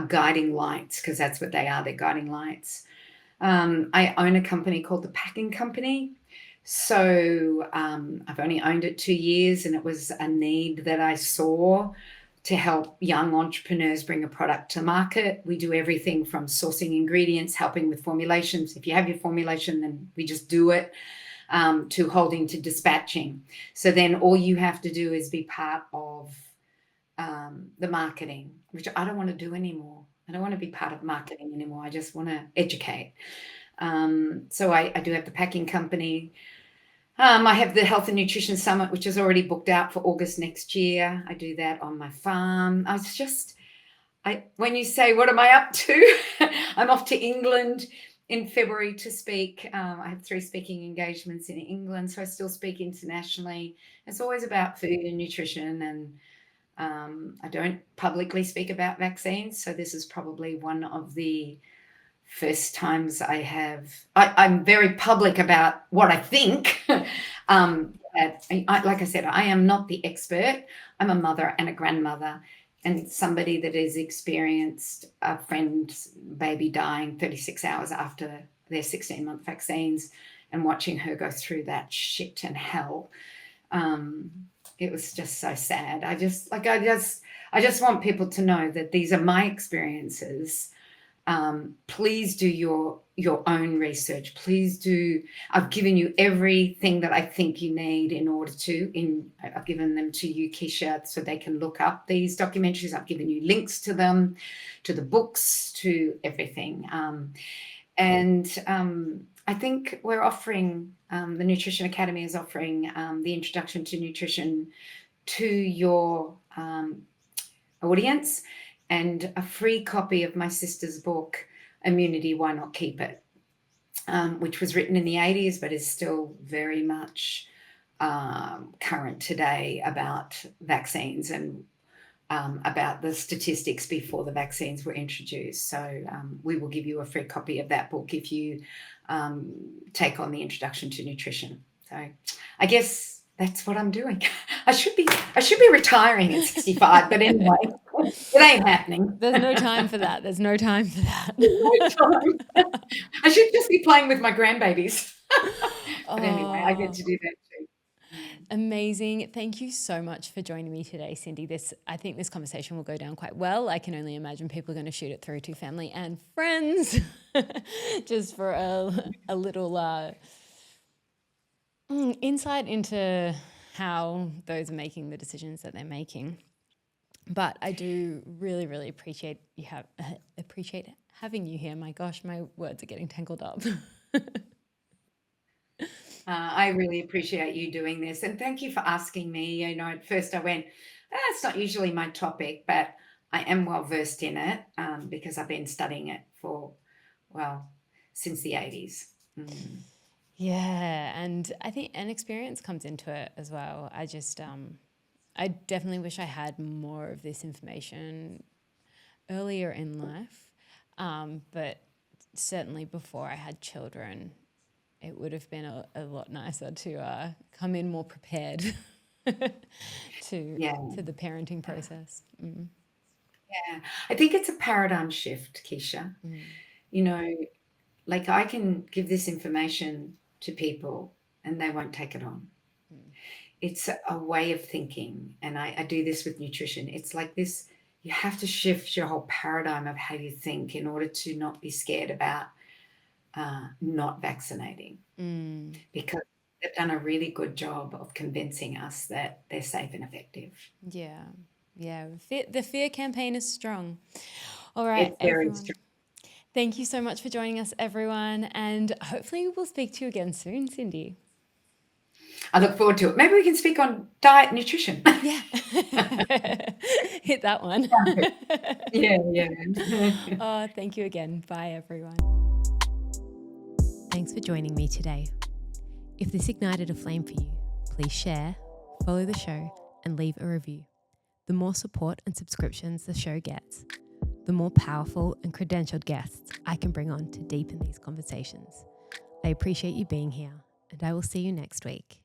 guiding lights, because that's what they are, they're guiding lights. I own a company called The Packing Company. So I've only owned it 2 years, and it was a need that I saw to help young entrepreneurs bring a product to market. We do everything from sourcing ingredients, helping with formulations. If you have your formulation, then we just do it, to holding to dispatching. So then all you have to do is be part of the marketing, which I don't want to do anymore. I don't want to be part of marketing anymore. I just want to educate. So I do have the packing company. I have the Health and Nutrition Summit, which is already booked out for August next year. I do that on my farm. when you say, what am I up to? I'm off to England in February to speak. I have 3 speaking engagements in England, so I still speak internationally. It's always about food and nutrition, and I don't publicly speak about vaccines, so this is probably one of the first times I'm very public about what I think. Like I said, I am not the expert. I'm a mother and a grandmother, and somebody that has experienced a friend's baby dying 36 hours after their 16-month vaccines, and watching her go through that shit and hell. It was just so sad. I just want people to know that these are my experiences. Please do your own research. Please do. I've given you everything that I think you need in order to. I've given them to you, Keshia, so they can look up these documentaries. I've given you links to them, to the books, to everything. I think we're offering, the Nutrition Academy is offering the Introduction to Nutrition to your audience, and a free copy of my sister's book, Immunity, Why Not Keep It, which was written in the 80s, but is still very much current today about vaccines and about the statistics before the vaccines were introduced. So we will give you a free copy of that book if you take on the Introduction to Nutrition. So I guess that's what I'm doing. I should be retiring at 65, but anyway, it ain't happening. There's no time for that. There's no time for that. No time. I should just be playing with my grandbabies. But anyway, I get to do that too. Amazing. Thank you so much for joining me today, Cyndi. I think this conversation will go down quite well. I can only imagine people are going to shoot it through to family and friends just for a little insight into how those are making the decisions that they're making. But I do really, really appreciate having you here. My gosh, my words are getting tangled up. I really appreciate you doing this, and thank you for asking me. At first I went, it's not usually my topic, but I am well versed in it because I've been studying it since the 80s. Yeah, and I think an experience comes into it as well. I definitely wish I had more of this information earlier in life, but certainly before I had children, it would have been a lot nicer to come in more prepared to the parenting process. Yeah, I think it's a paradigm shift, Keshia. Like I can give this information to people and they won't take it on. It's a way of thinking, and I do this with nutrition. It's like this, you have to shift your whole paradigm of how you think in order to not be scared about not vaccinating, because they've done a really good job of convincing us that they're safe and effective. Yeah. The fear campaign is strong. All right, it's very everyone. strong. Thank you so much for joining us, everyone, and hopefully we'll speak to you again soon, Cyndi. I look forward to it. Maybe we can speak on diet and nutrition. Yeah. Hit that one. Yeah. Oh, thank you again. Bye, everyone. Thanks for joining me today. If this ignited a flame for you, please share, follow the show, and leave a review. The more support and subscriptions the show gets, the more powerful and credentialed guests I can bring on to deepen these conversations. I appreciate you being here, and I will see you next week.